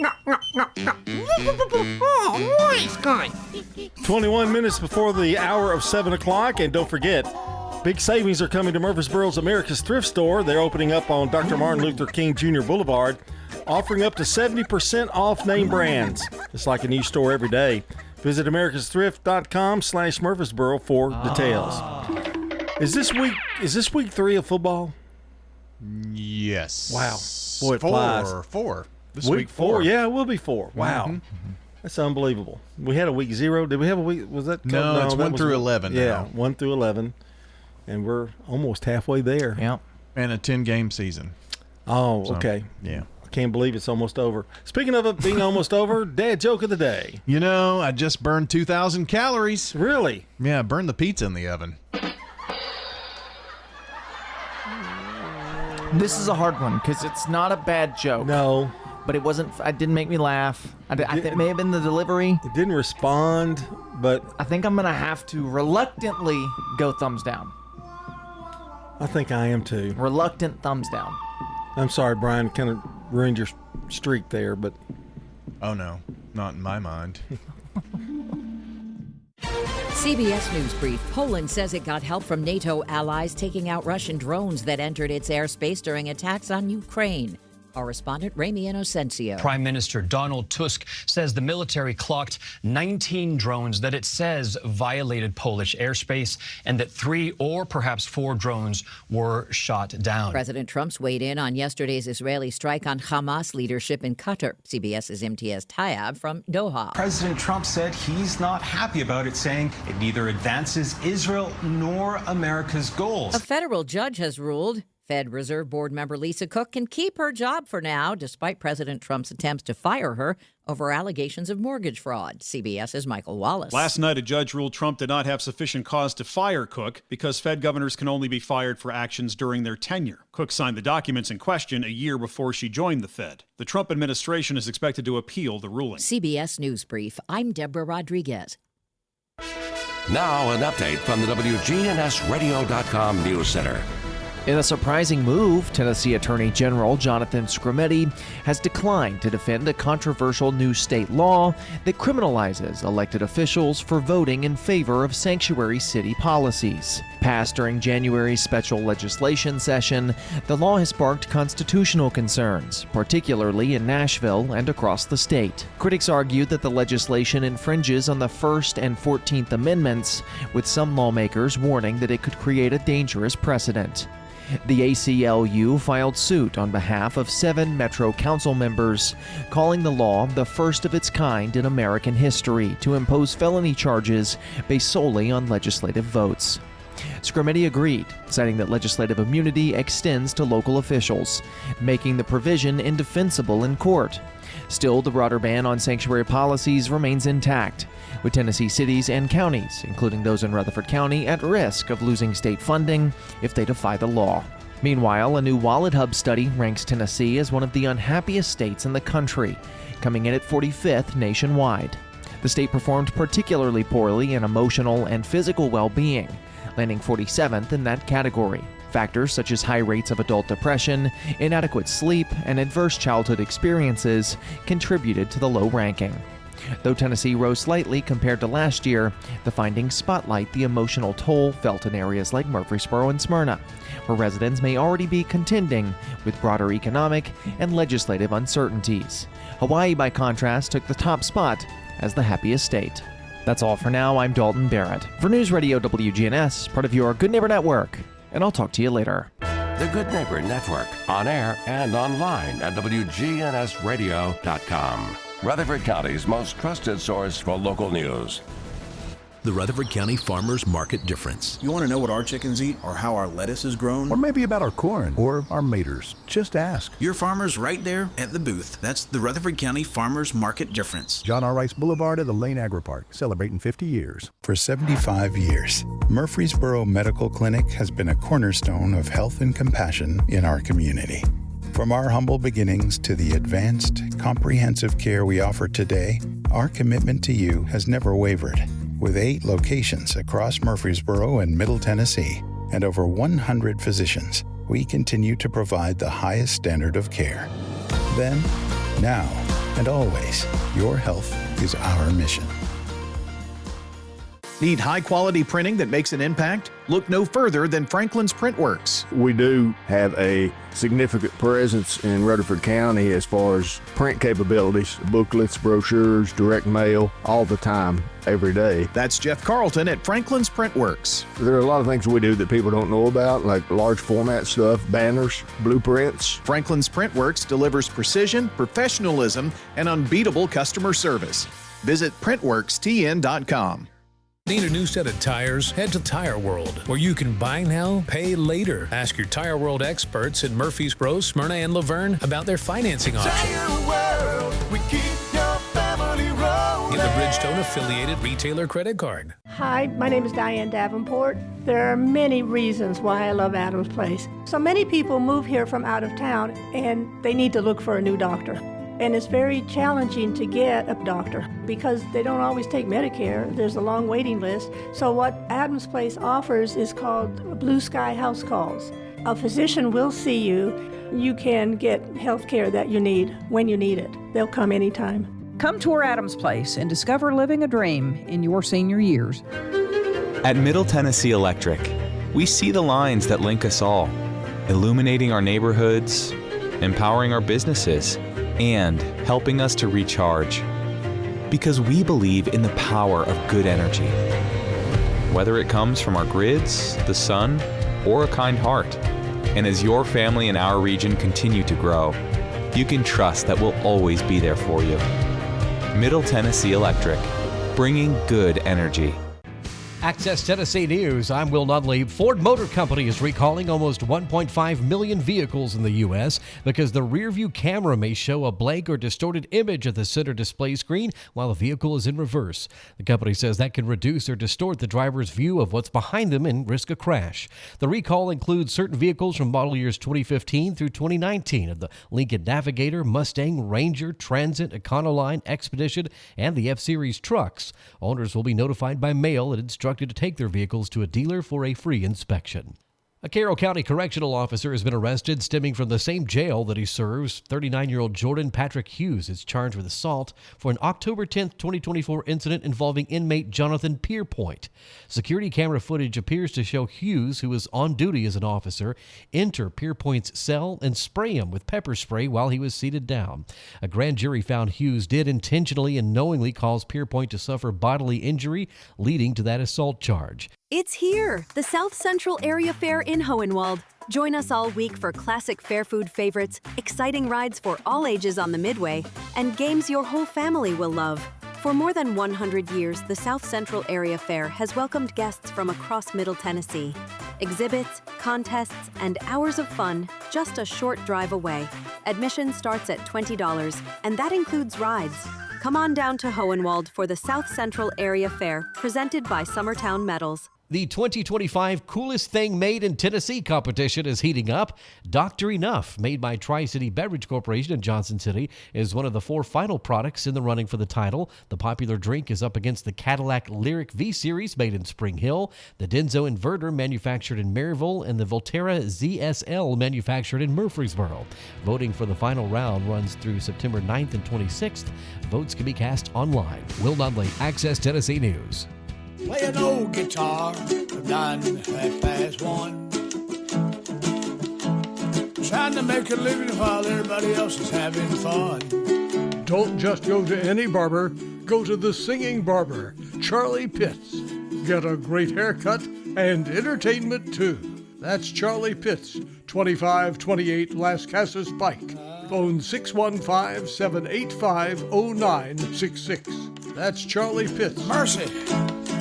S21: Oh, nice guy.
S4: 21 minutes before the hour of 7 o'clock, and don't forget, big savings are coming to Murfreesboro's America's Thrift Store. They're opening up on Dr. Martin Luther King Jr. Boulevard, offering up to 70% off name brands. It's like a new store every day. Visit americasthrift.com/Murfreesboro for details. Is this week 3 of football?
S9: Yes.
S4: Wow. Boy, it flies.
S9: Four. This
S4: week 4. Yeah, it will be 4. Wow. Mm-hmm. That's unbelievable. We had a week 0. Did we have a week? Was that?
S9: No, it's 1 through 11 now.
S4: Yeah, 1 through 11. And we're almost halfway there.
S3: Yeah.
S9: And a 10-game season.
S4: Oh, okay.
S9: Yeah.
S4: I can't believe it's almost over. Speaking of it being almost over, dad joke of the day.
S9: You know, I just burned 2,000 calories.
S4: Really?
S9: Yeah, I burned the pizza in the oven.
S3: This is a hard one because it's not a bad joke.
S4: No.
S3: But it wasn't. It didn't make me laugh. I think it may have been the delivery.
S4: It didn't respond, but
S3: I think I'm gonna have to reluctantly go thumbs down.
S4: I think I am too.
S3: Reluctant thumbs down.
S4: I'm sorry, Brian. Kind of ruined your streak there, but
S9: oh no, not in my mind.
S23: CBS News Brief. Poland says it got help from NATO allies taking out Russian drones that entered its airspace during attacks on Ukraine. Correspondent Ramy Inocencio.
S5: Prime Minister Donald Tusk says the military clocked 19 drones that it says violated Polish airspace and that 3 or perhaps 4 drones were shot down.
S23: President Trump's weighed in on yesterday's Israeli strike on Hamas leadership in Qatar. CBS's Imtiaz Tayab from Doha.
S6: President Trump said he's not happy about it, saying it neither advances Israel nor America's goals.
S23: A federal judge has ruled Fed Reserve Board member Lisa Cook can keep her job for now, despite President Trump's attempts to fire her over allegations of mortgage fraud. CBS's Michael Wallace.
S8: Last night, a judge ruled Trump did not have sufficient cause to fire Cook because Fed governors can only be fired for actions during their tenure. Cook signed the documents in question a year before she joined the Fed. The Trump administration is expected to appeal the ruling.
S23: CBS News Brief. I'm Deborah Rodriguez.
S2: Now an update from the WGNSradio.com News Center.
S3: In a surprising move, Tennessee Attorney General Jonathan Skrmetti has declined to defend a controversial new state law that criminalizes elected officials for voting in favor of sanctuary city policies. Passed during January's special legislation session, the law has sparked constitutional concerns, particularly in Nashville and across the state. Critics argue that the legislation infringes on the First and 14th Amendments, with some lawmakers warning that it could create a dangerous precedent. The ACLU filed suit on behalf of 7 Metro Council members, calling the law the first of its kind in American history to impose felony charges based solely on legislative votes. Skrmetti agreed, citing that legislative immunity extends to local officials, making the provision indefensible in court. Still, the broader ban on sanctuary policies remains intact, with Tennessee cities and counties, including those in Rutherford County, at risk of losing state funding if they defy the law. Meanwhile, a new WalletHub study ranks Tennessee as one of the unhappiest states in the country, coming in at 45th nationwide. The state performed particularly poorly in emotional and physical well-being, landing 47th in that category. Factors such as high rates of adult depression, inadequate sleep, and adverse childhood experiences contributed to the low ranking. Though Tennessee rose slightly compared to last year, the findings spotlight the emotional toll felt in areas like Murfreesboro and Smyrna, where residents may already be contending with broader economic and legislative uncertainties. Hawaii, by contrast, took the top spot as the happiest state. That's all for now. I'm Dalton Barrett for News Radio WGNS, part of your Good Neighbor Network, and I'll talk to you later.
S2: The Good Neighbor Network, on air and online at WGNSradio.com. Rutherford County's most trusted source for local news.
S28: The Rutherford County Farmers Market Difference.
S11: You want to know what our chickens eat or how our lettuce is grown?
S13: Or maybe about our corn or our maters. Just ask.
S11: Your farmer's right there at the booth. That's the Rutherford County Farmers Market Difference.
S13: John R. Rice Boulevard at the Lane Agri Park, celebrating 50 years.
S22: For 75 years, Murfreesboro Medical Clinic has been a cornerstone of health and compassion in our community. From our humble beginnings to the advanced, comprehensive care we offer today, our commitment to you has never wavered. With 8 locations across Murfreesboro and Middle Tennessee, and over 100 physicians, we continue to provide the highest standard of care. Then, now, and always, your health is our mission.
S9: Need high-quality printing that makes an impact? Look no further than Franklin's Printworks.
S24: We do have a significant presence in Rutherford County as far as print capabilities, booklets, brochures, direct mail, all the time, every day.
S9: That's Jeff Carlton at Franklin's Printworks.
S24: There are a lot of things we do that people don't know about, like large format stuff, banners, blueprints.
S9: Franklin's Printworks delivers precision, professionalism, and unbeatable customer service. Visit printworkstn.com.
S28: Need a new set of tires? Head to Tire World, where you can buy now, pay later. Ask your Tire World experts in Murfreesboro, Smyrna, and Laverne about their financing options.
S1: Tire World, we keep your family rolling.
S28: Get the Bridgestone affiliated retailer credit card.
S25: Hi, my name is Diane Davenport. There are many reasons why I love Adams Place. So many people move here from out of town and they need to look for a new doctor. And it's very challenging to get a doctor because they don't always take Medicare. There's a long waiting list. So what Adams Place offers is called Blue Sky House Calls. A physician will see you. You can get health care that you need when you need it. They'll come anytime.
S17: Come tour Adams Place and discover living a dream in your senior years.
S29: At Middle Tennessee Electric, we see the lines that link us all, illuminating our neighborhoods, empowering our businesses, and helping us to recharge. Because we believe in the power of good energy. Whether it comes from our grids, the sun, or a kind heart. And as your family and our region continue to grow, you can trust that we'll always be there for you. Middle Tennessee Electric, bringing good energy.
S7: Access Tennessee News, I'm Will Nunley. Ford Motor Company is recalling almost 1.5 million vehicles in the U.S. because the rearview camera may show a blank or distorted image of the center display screen while the vehicle is in reverse. The company says that can reduce or distort the driver's view of what's behind them and risk a crash. The recall includes certain vehicles from model years 2015 through 2019 of the Lincoln Navigator, Mustang, Ranger, Transit, Econoline, Expedition, and the F-Series trucks. Owners will be notified by mail and instructed to take their vehicles to a dealer for a free inspection. A Carroll County correctional officer has been arrested stemming from the same jail that he serves. 39-year-old Jordan Patrick Hughes is charged with assault for an October 10, 2024 incident involving inmate Jonathan Pierpoint. Security camera footage appears to show Hughes, who was on duty as an officer, enter Pierpoint's cell and spray him with pepper spray while he was seated down. A grand jury found Hughes did intentionally and knowingly cause Pierpoint to suffer bodily injury, leading to that assault charge.
S10: It's here, the South Central Area Fair in Hohenwald. Join us all week for classic fair food favorites, exciting rides for all ages on the Midway, and games your whole family will love. For more than 100 years, the South Central Area Fair has welcomed guests from across Middle Tennessee. Exhibits, contests, and hours of fun just a short drive away. Admission starts at $20, and that includes rides. Come on down to Hohenwald for the South Central Area Fair, presented by Summertown Metals.
S7: The 2025 Coolest Thing Made in Tennessee competition is heating up. Dr. Enough, made by Tri-City Beverage Corporation in Johnson City, is one of the 4 final products in the running for the title. The popular drink is up against the Cadillac Lyric V-Series, made in Spring Hill, the Denso Inverter, manufactured in Maryville, and the Volterra ZSL, manufactured in Murfreesboro. Voting for the final round runs through September 9th and 26th. Votes can be cast online. Will Nunley, Access Tennessee News.
S21: Play an old guitar from 1:30. Trying to make a living while everybody else is having fun.
S12: Don't just go to any barber. Go to the singing barber, Charlie Pitts. Get a great haircut and entertainment too. That's Charlie Pitts, 2528 Las Casas Pike. Phone 615-785-0966. That's Charlie Pitts.
S21: Mercy.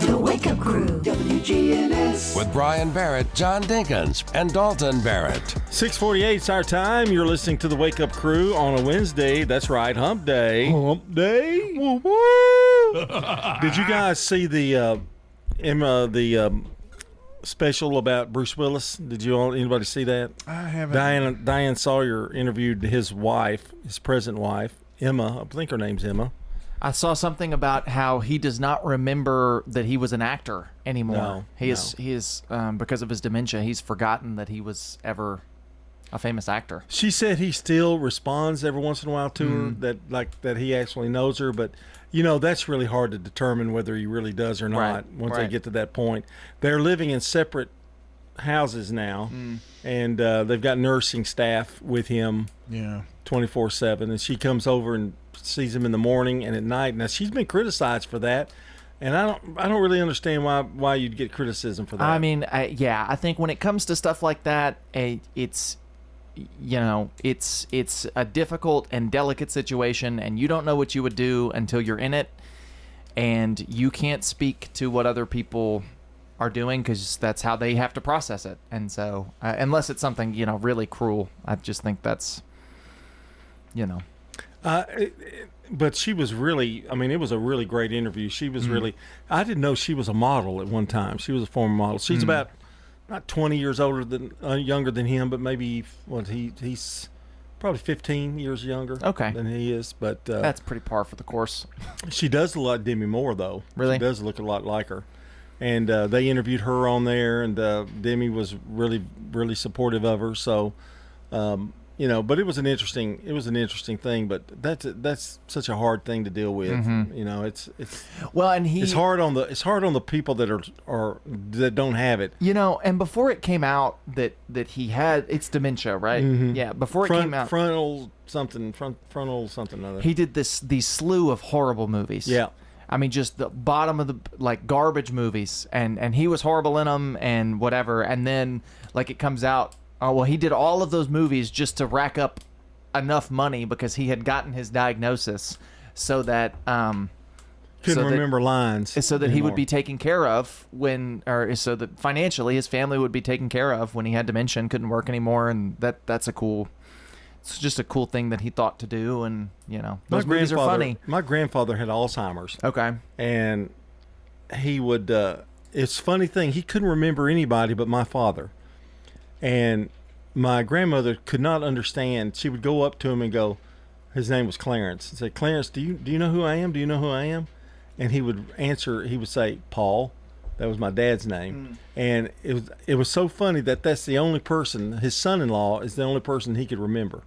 S1: The Wake Up Crew, WGNS.
S2: With Brian Barrett, John Dinkins, and Dalton Barrett.
S4: 6:48 is our time. You're listening to the Wake Up Crew on a Wednesday. That's right, Hump Day.
S12: Hump Day?
S4: Woo woo! Did you guys see the special about Bruce Willis? Did anybody see that?
S9: I haven't.
S4: Diane Sawyer interviewed his wife, his present wife, Emma. I think her name's Emma.
S3: I saw something about how he does not remember that he was an actor anymore.
S4: No,
S3: he is because of his dementia, he's forgotten that he was ever a famous actor.
S4: She said he still responds every once in a while to her, that he actually knows her, but that's really hard to determine whether he really does or not once they get to that point. They're living in separate houses now, and they've got nursing staff with him 24/7, and she comes over and sees him in the morning and at night. Now, she's been criticized for that, and I don't really understand why you'd get criticism for that.
S3: I mean, I think when it comes to stuff like that, it's a difficult and delicate situation, and you don't know what you would do until you're in it, and you can't speak to what other people are doing because that's how they have to process it. And so, unless it's something really cruel, I just think that's
S4: But she was really, it was a really great interview. She was really, I didn't know she was a model at one time. She was a former model. She's about not 20 years younger than him, but maybe he's probably 15 years younger than he is. But
S3: that's pretty par for the course.
S4: She does look like Demi Moore, though.
S3: Really?
S4: She does look a lot like her. And they interviewed her on there, and Demi was really, really supportive of her. So, but it was an interesting thing. But that's such a hard thing to deal with. It's
S3: well, and
S4: it's hard on the people that don't have it.
S3: And before it came out that he had it's dementia, right? Yeah, before it came out,
S4: frontal something other.
S3: He did these slew of horrible movies.
S4: Yeah.
S3: I mean, just the bottom of the garbage movies, and he was horrible in them and whatever. And then it comes out, oh well, he did all of those movies just to rack up enough money because he had gotten his diagnosis, so that
S4: couldn't remember lines,
S3: so that he would be taken care of so that financially his family would be taken care of when he had dementia and couldn't work anymore. And that's it's just a cool thing that he thought to do, and those movies are funny.
S4: My grandfather had Alzheimer's.
S3: Okay.
S4: And he would it's a funny thing, he couldn't remember anybody but my father. And my grandmother could not understand. She would go up to him and go, his name was Clarence, and say, "Clarence, do you know who I am? Do you know who I am?" And he would answer, he would say, "Paul." That was my dad's name. And it was so funny that's the only person, his son-in-law is the only person he could remember.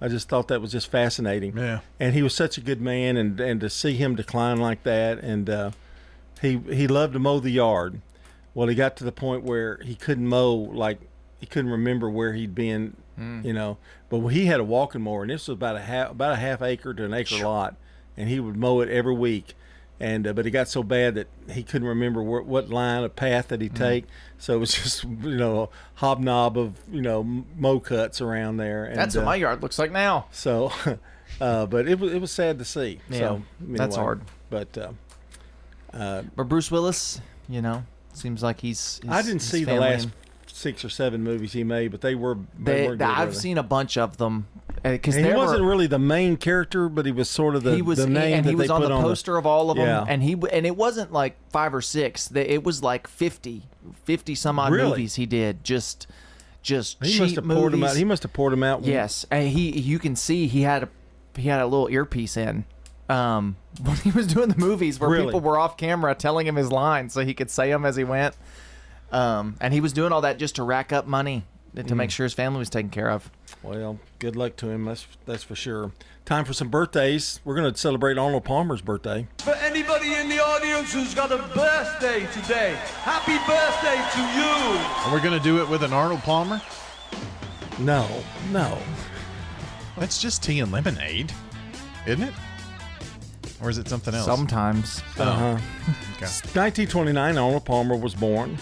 S4: I just thought that was just fascinating.
S9: Yeah.
S4: And he was such a good man, and to see him decline like that, and he loved to mow the yard. Well, he got to the point where he couldn't mow, he couldn't remember where he'd been, But he had a walking mower, and this was about a half acre to an acre lot, and he would mow it every week. And but he got so bad that he couldn't remember what line of path that he'd take. So it was just a hobnob of mow cuts around there. And,
S3: that's what my yard looks like now.
S4: So, but it was sad to see.
S3: Yeah,
S4: so anyway,
S3: that's hard.
S4: But
S3: Bruce Willis, seems like he's
S4: I didn't see the last 6 or 7 movies he made, but they were good,
S3: I've seen a bunch of them.
S4: Because he wasn't really the main character, but he was sort of the name
S3: and
S4: that
S3: he was
S4: they
S3: on
S4: put
S3: the poster of all of them.
S4: Yeah.
S3: And it wasn't like 5 or 6. It was like 50 some odd
S4: Really?
S3: movies he did. Just
S4: he must
S3: cheap
S4: have
S3: movies.
S4: poured them out. He must have poured them out.
S3: Yes, and you can see he had a little earpiece in when he was doing the movies where people were off camera telling him his lines so he could say them as he went. And he was doing all that just to rack up money to make sure his family was taken care of.
S4: Well, good luck to him. That's for sure. Time for some birthdays. We're going to celebrate Arnold Palmer's birthday.
S21: For anybody in the audience who's got a birthday today, happy birthday to you.
S9: Are we going to do it with an Arnold Palmer?
S4: No.
S9: That's just tea and lemonade, isn't it? Or is it something else?
S3: Sometimes.
S4: Okay. 1929, Arnold Palmer was born.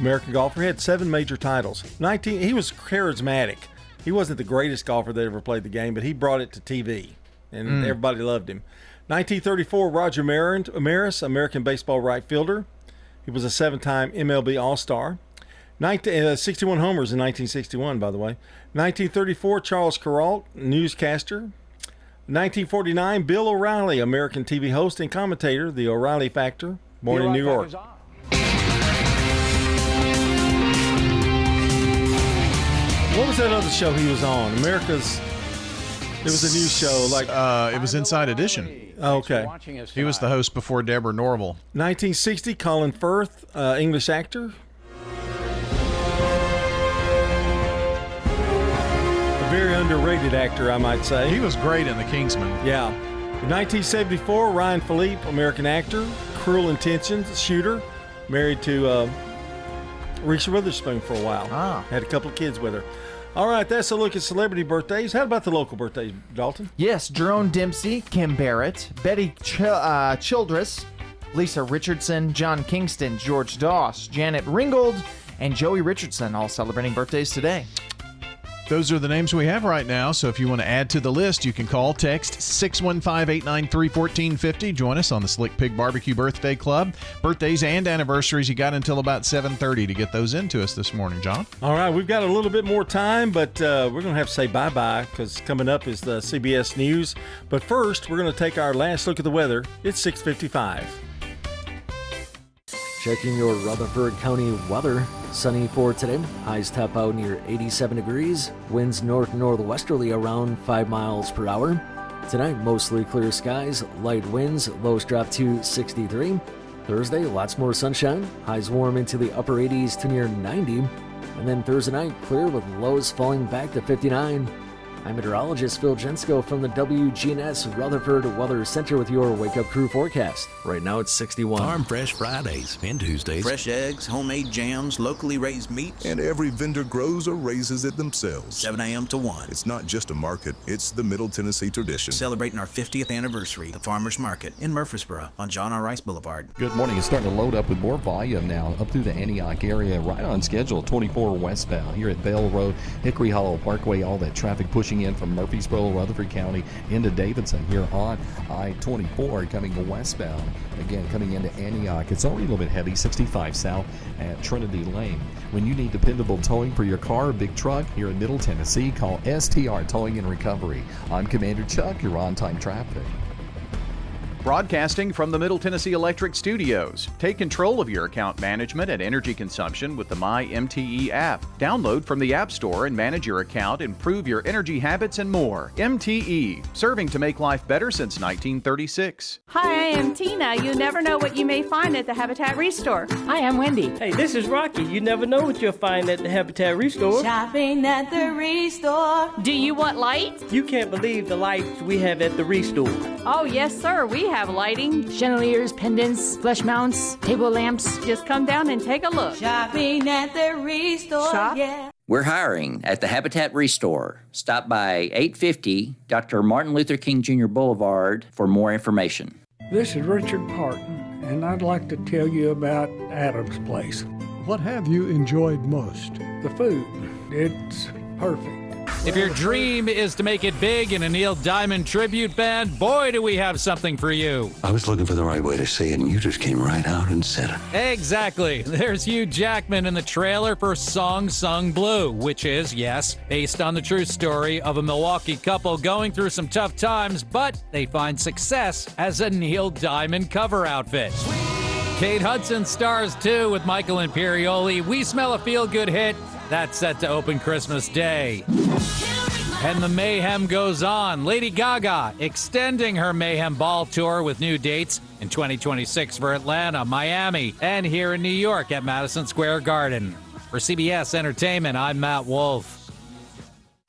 S4: American golfer. He had 7 major titles. He was charismatic. He wasn't the greatest golfer that ever played the game, but he brought it to TV, and everybody loved him. 1934, Roger Maris, American baseball right fielder. He was a 7-time MLB All-Star. 61 homers in 1961, by the way. 1934, Charles Kuralt, newscaster. 1949, Bill O'Reilly, American TV host and commentator, The O'Reilly Factor, born in New York. What was that other show he was on? It was a new show.
S9: It was Inside Edition.
S4: Oh, okay.
S9: He was the host before Deborah Norville.
S4: 1960, Colin Firth, English actor. A very underrated actor, I might say.
S9: He was great in The Kingsman.
S4: Yeah. In 1974, Ryan Philippe, American actor. Cruel Intentions, shooter. Married to Reese Witherspoon for a while. Had a couple of kids with her. All right, that's a look at celebrity birthdays. How about the local birthdays, Dalton?
S3: Yes, Jerome Dempsey, Kim Barrett, Betty Childress, Lisa Richardson, John Kingston, George Doss, Janet Ringgold, and Joey Richardson, all celebrating birthdays today.
S9: Those are the names we have right now, so if you want to add to the list, you can call, text 615-893-1450. Join us on the Slick Pig Barbecue Birthday Club. Birthdays and anniversaries, you got until about 7:30 to get those into us this morning, John.
S4: All right, we've got a little bit more time, but we're going to have to say bye-bye because coming up is the CBS News. But first, we're going to take our last look at the weather. It's 6:55.
S5: Checking your Rutherford County weather. Sunny for today. Highs top out near 87 degrees. Winds north-northwesterly around 5 miles per hour. Tonight, mostly clear skies. Light winds. Lows drop to 63. Thursday, lots more sunshine. Highs warm into the upper 80s to near 90. And then Thursday night, clear with lows falling back to 59. I'm meteorologist Phil Jensko from the WGNS Rutherford Weather Center with your Wake Up Crew forecast. Right now it's 61.
S6: Farm Fresh Fridays and Tuesdays.
S11: Fresh eggs, homemade jams, locally raised meats.
S14: And every vendor grows or raises it themselves.
S11: 7 a.m. to 1.
S14: It's not just a market, it's the Middle Tennessee tradition.
S11: Celebrating our 50th anniversary, the Farmers Market in Murfreesboro on John R. Rice Boulevard.
S15: Good morning. It's starting to load up with more volume now up through the Antioch area, right on schedule. 24 westbound here at Bell Road, Hickory Hollow Parkway, all that traffic pushing in from Murfreesboro, Rutherford County into Davidson here on I-24 coming westbound. Again, coming into Antioch, it's already a little bit heavy, 65 south at Trinity Lane. When you need dependable towing for your car or big truck here in Middle Tennessee, call STR Towing and Recovery. I'm Commander Chuck, your on-time traffic.
S16: Broadcasting from the Middle Tennessee Electric Studios. Take control of your account management and energy consumption with the MyMTE app. Download from the App Store and manage your account, improve your energy habits, and more. MTE, serving to make life better since 1936.
S18: Hi, I am Tina. You never know what you may find at the Habitat Restore.
S19: Hi, I'm Wendy. Hey, this is Rocky. You never know what you'll find at the Habitat Restore.
S18: Shopping at the Restore. Do you want lights?
S19: You can't believe the lights we have at the Restore.
S18: Oh, yes, sir. We have lighting, chandeliers, pendants, flush mounts, table lamps. Just come down and take a look. Shopping at the Restore. Shop? Yeah.
S20: We're hiring at the Habitat Restore. Stop by 850 Dr. Martin Luther King Jr. Boulevard for more information.
S26: This is Richard Parton, and I'd like to tell you about Adam's Place.
S12: What have you enjoyed most?
S26: The food. It's perfect.
S27: If your dream is to make it big in a Neil Diamond tribute band, boy, do we have something for you.
S30: I was looking for the right way to say it, and you just came right out and said it.
S27: Exactly. There's Hugh Jackman in the trailer for Song Sung Blue, which is, yes, based on the true story of a Milwaukee couple going through some tough times, but they find success as a Neil Diamond cover outfit. Kate Hudson stars too with Michael Imperioli. We Smell a Feel-Good hit. That's set to open Christmas Day. And the mayhem goes on. Lady Gaga extending her Mayhem Ball tour with new dates in 2026 for Atlanta, Miami, and here in New York at Madison Square Garden. For CBS Entertainment, I'm Matt Wolf.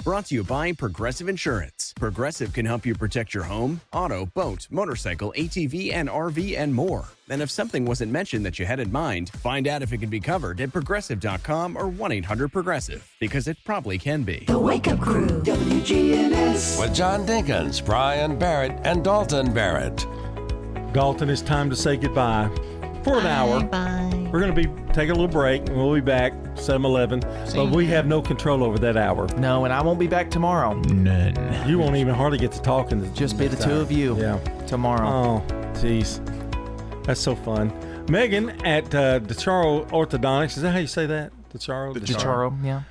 S31: Brought to you by Progressive Insurance. Progressive can help you protect your home, auto, boat, motorcycle, ATV, and RV, and more. And if something wasn't mentioned that you had in mind, find out if it can be covered at Progressive.com or 1-800-PROGRESSIVE, because it probably can be.
S1: The Wake Up Crew, WGNS.
S2: With John Dinkins, Brian Barrett, and Dalton Barrett.
S4: Dalton, it's time to say goodbye for an hour.
S3: Bye.
S4: We're going to be taking a little break, and we'll be back 7-11. But we have no control over that hour.
S3: No, and I won't be back tomorrow.
S4: None. You won't even hardly get to talking.
S3: Just be the two of you.
S4: Yeah.
S3: Tomorrow.
S4: Oh, jeez. That's so fun. Megan at DeCharo Orthodontics. Is that how you say that?
S3: DeCharo, yeah.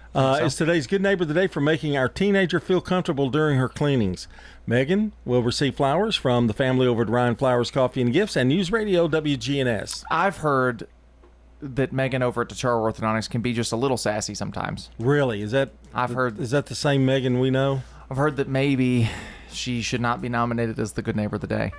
S4: Is today's Good Neighbor of the Day for making our teenager feel comfortable during her cleanings. Megan will receive flowers from the family over at Ryan Flowers Coffee and Gifts and News Radio WGNS.
S3: I've heard that Megan over at DeCharo Orthodontics can be just a little sassy sometimes.
S4: Really? Is that the same Megan we know?
S3: I've heard that maybe she should not be nominated as the Good Neighbor of the Day.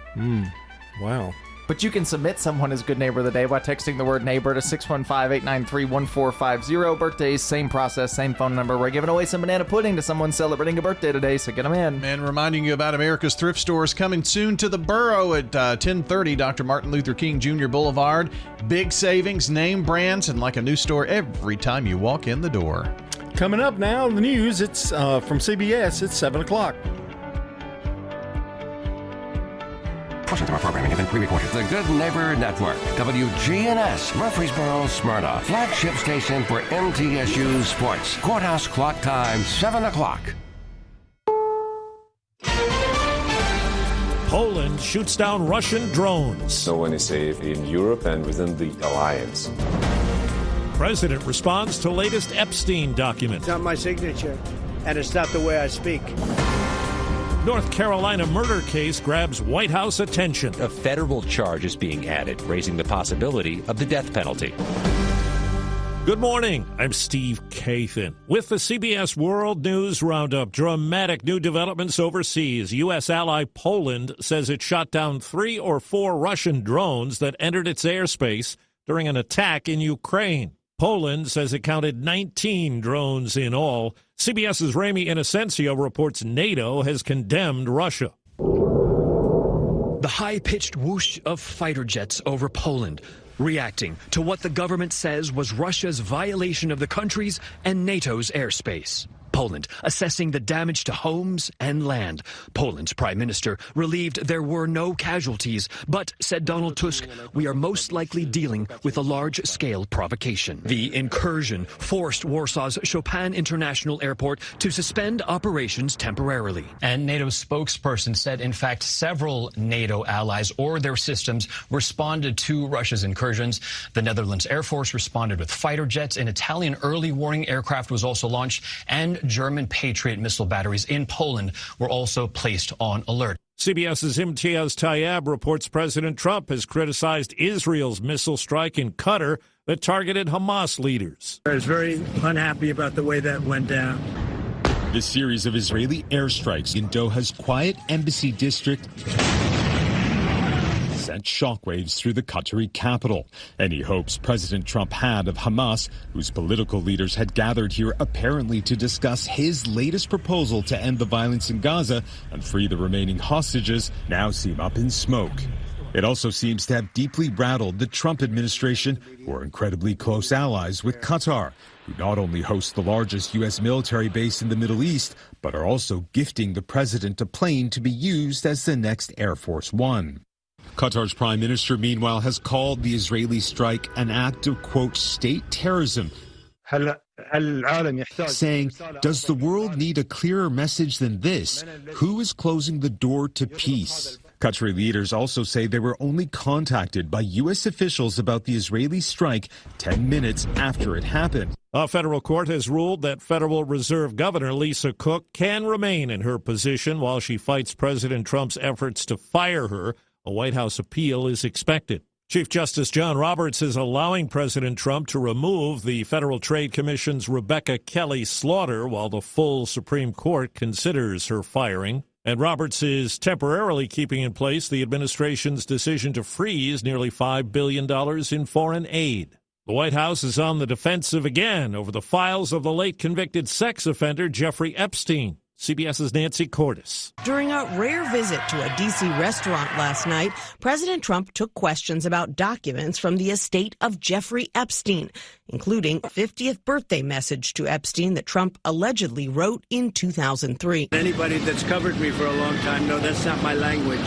S4: Wow.
S3: But you can submit someone as Good Neighbor of the Day by texting the word neighbor to 615-893-1450. Birthdays, same process, same phone number. We're giving away some banana pudding to someone celebrating a birthday today, so get them in.
S9: And reminding you about America's Thrift Stores coming soon to the borough at 1030 Dr. Martin Luther King Jr. Boulevard. Big savings, name brands, and like a new store every time you walk in the door.
S4: Coming up now, the news. It's from CBS. It's 7 o'clock.
S2: Portions of our programming have been pre-recorded. The Good Neighbor Network, WGNS, Murfreesboro, Smyrna, flagship station for MTSU Sports. Courthouse clock time, 7 o'clock.
S32: Poland shoots down Russian drones.
S33: No one is safe in Europe and within the alliance.
S32: President responds to latest Epstein document.
S34: It's not my signature, and it's not the way I speak.
S32: North Carolina murder case grabs White House attention.
S35: A federal charge is being added, raising the possibility of the death penalty.
S32: Good morning. I'm Steve Kathan. With the CBS World News Roundup, dramatic new developments overseas. U.S. ally Poland says it shot down 3 or 4 Russian drones that entered its airspace during an attack in Ukraine. Poland says it counted 19 drones in all. CBS's Ramy Inocencio reports NATO has condemned Russia.
S5: The high-pitched whoosh of fighter jets over Poland, reacting to what the government says was Russia's violation of the country's and NATO's airspace. Poland assessing the damage to homes and land. Poland's prime minister relieved there were no casualties, but, said Donald Tusk, we are most likely dealing with a large-scale provocation. The incursion forced Warsaw's Chopin International Airport to suspend operations temporarily.
S6: And NATO's spokesperson said, in fact, several NATO allies or their systems responded to Russia's incursions. The Netherlands Air Force responded with fighter jets. An Italian early warning aircraft was also launched, and German Patriot missile batteries in Poland were also placed on alert.
S32: CBS's Imtiaz Tayeb reports President Trump has criticized Israel's missile strike in Qatar that targeted Hamas leaders.
S34: I was very unhappy about the way that went down.
S7: The series of Israeli airstrikes in Doha's quiet embassy district sent shockwaves through the Qatari capital. Any hopes President Trump had of Hamas, whose political leaders had gathered here apparently to discuss his latest proposal to end the violence in Gaza and free the remaining hostages, now seem up in smoke. It also seems to have deeply rattled the Trump administration, who are incredibly close allies with Qatar, who not only host the largest U.S. military base in the Middle East, but are also gifting the president a plane to be used as the next Air Force One. Qatar's prime minister, meanwhile, has called the Israeli strike an act of, quote, state terrorism, saying, does the world need a clearer message than this? Who is closing the door to peace? Qatari leaders also say they were only contacted by U.S. officials about the Israeli strike 10 minutes after it happened.
S32: A federal court has ruled that Federal Reserve Governor Lisa Cook can remain in her position while she fights President Trump's efforts to fire her. A White House appeal is expected. Chief Justice John Roberts is allowing President Trump to remove the Federal Trade Commission's Rebecca Kelly Slaughter while the full Supreme Court considers her firing. And Roberts is temporarily keeping in place the administration's decision to freeze nearly $5 billion in foreign aid. The White House is on the defensive again over the files of the late convicted sex offender Jeffrey Epstein. CBS's Nancy Cordes.
S8: During a rare visit to a D.C. restaurant last night, President Trump took questions about documents from the estate of Jeffrey Epstein, including a 50th birthday message to Epstein that Trump allegedly wrote in 2003.
S34: Anybody that's covered me for a long time knows that's not my language.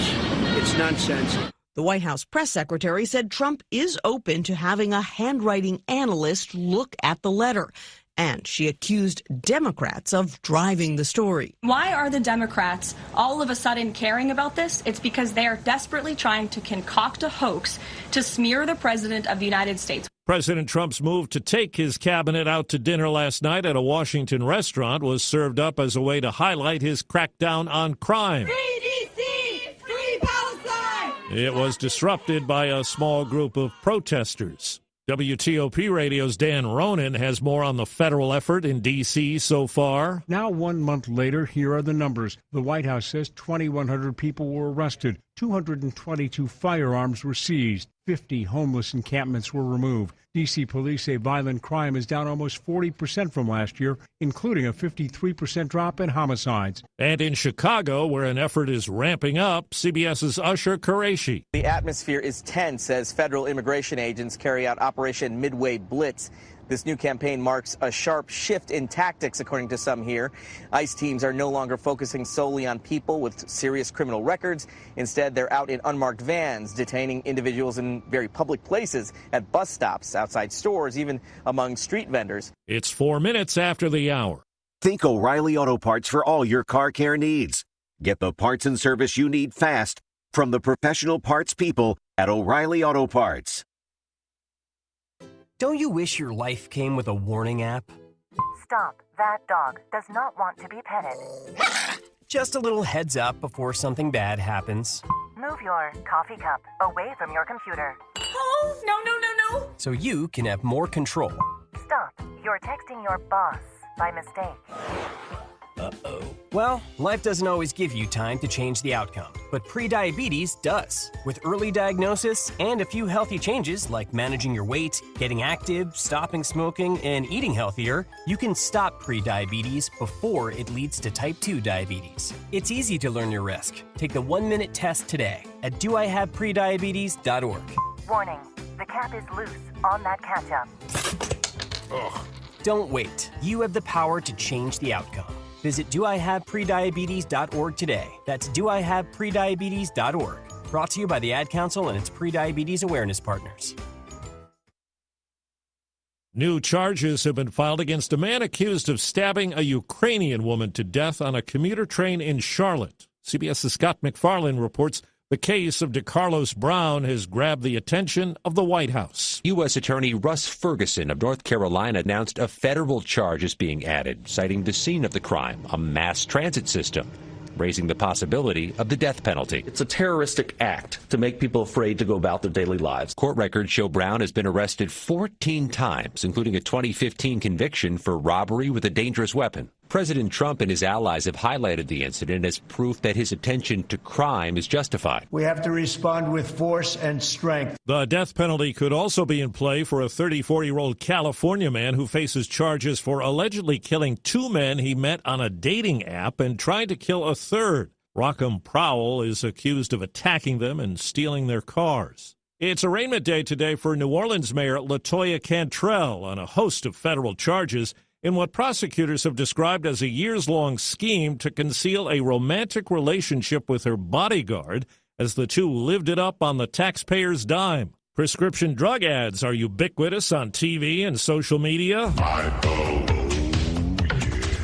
S34: It's nonsense.
S8: The White House press secretary said Trump is open to having a handwriting analyst look at the letter. And she accused Democrats of driving the story.
S10: Why are the Democrats all of a sudden caring about this? It's because they are desperately trying to concoct a hoax to smear the president of the United States.
S32: President Trump's move to take his cabinet out to dinner last night at a Washington restaurant was served up as a way to highlight his crackdown on crime.
S10: Free D.C., free Palestine!
S32: It was disrupted by a small group of protesters. WTOP Radio's Dan Ronan has more on the federal effort in D.C. so far.
S13: Now, 1 month later, here are the numbers. The White House says 2,100 people were arrested, 222 firearms were seized, 50 homeless encampments were removed. D.C. police say violent crime is down almost 40% from last year, including a 53% drop in homicides.
S32: And in Chicago, where an effort is ramping up, CBS's Usher Qureshi.
S14: The atmosphere is tense as federal immigration agents carry out Operation Midway Blitz. This new campaign marks a sharp shift in tactics, according to some here. ICE teams are no longer focusing solely on people with serious criminal records. Instead, they're out in unmarked vans, detaining individuals in very public places, at bus stops, outside stores, even among street vendors.
S32: It's 4 minutes after the hour.
S17: Think O'Reilly Auto Parts for all your car care needs. Get the parts and service you need fast from the professional parts people at O'Reilly Auto Parts.
S21: Don't you wish your life came with a warning app?
S22: Stop. That dog does not want to be petted.
S21: Just a little heads up before something bad happens.
S22: Move your coffee cup away from your computer.
S10: Oh, no.
S21: So you can have more control.
S22: Stop. You're texting your boss by mistake.
S21: Well, life doesn't always give you time to change the outcome, but prediabetes does. With early diagnosis and a few healthy changes like managing your weight, getting active, stopping smoking, and eating healthier, you can stop prediabetes before it leads to type 2 diabetes. It's easy to learn your risk. Take the 1-minute test today at doihaveprediabetes.org.
S22: Warning, the cap is loose on that ketchup.
S21: Ugh. Don't wait. You have the power to change the outcome. Visit doihaveprediabetes.org today. That's doihaveprediabetes.org. Brought to you by the Ad Council and its prediabetes awareness partners.
S32: New charges have been filed against a man accused of stabbing a Ukrainian woman to death on a commuter train in Charlotte. CBS's Scott McFarlane reports the case of DeCarlos Brown has grabbed the attention of the White House.
S35: U.S. Attorney Russ Ferguson of North Carolina announced a federal charge is being added, citing the scene of the crime, a mass transit system, raising the possibility of the death penalty.
S11: It's a terroristic act to make people afraid to go about their daily lives.
S35: Court records show Brown has been arrested 14 times, including a 2015 conviction for robbery with a dangerous weapon. President Trump and his allies have highlighted the incident as proof that his attention to crime is justified.
S12: We have to respond with force and strength.
S32: The death penalty could also be in play for a 34-year-old California man who faces charges for allegedly killing 2 men he met on a dating app and trying to kill a third. Rockham Powell is accused of attacking them and stealing their cars. It's arraignment day today for New Orleans Mayor LaToya Cantrell on a host of federal charges in what prosecutors have described as a years-long scheme to conceal a romantic relationship with her bodyguard as the two lived it up on the taxpayer's dime. Prescription drug ads are ubiquitous on TV and social media.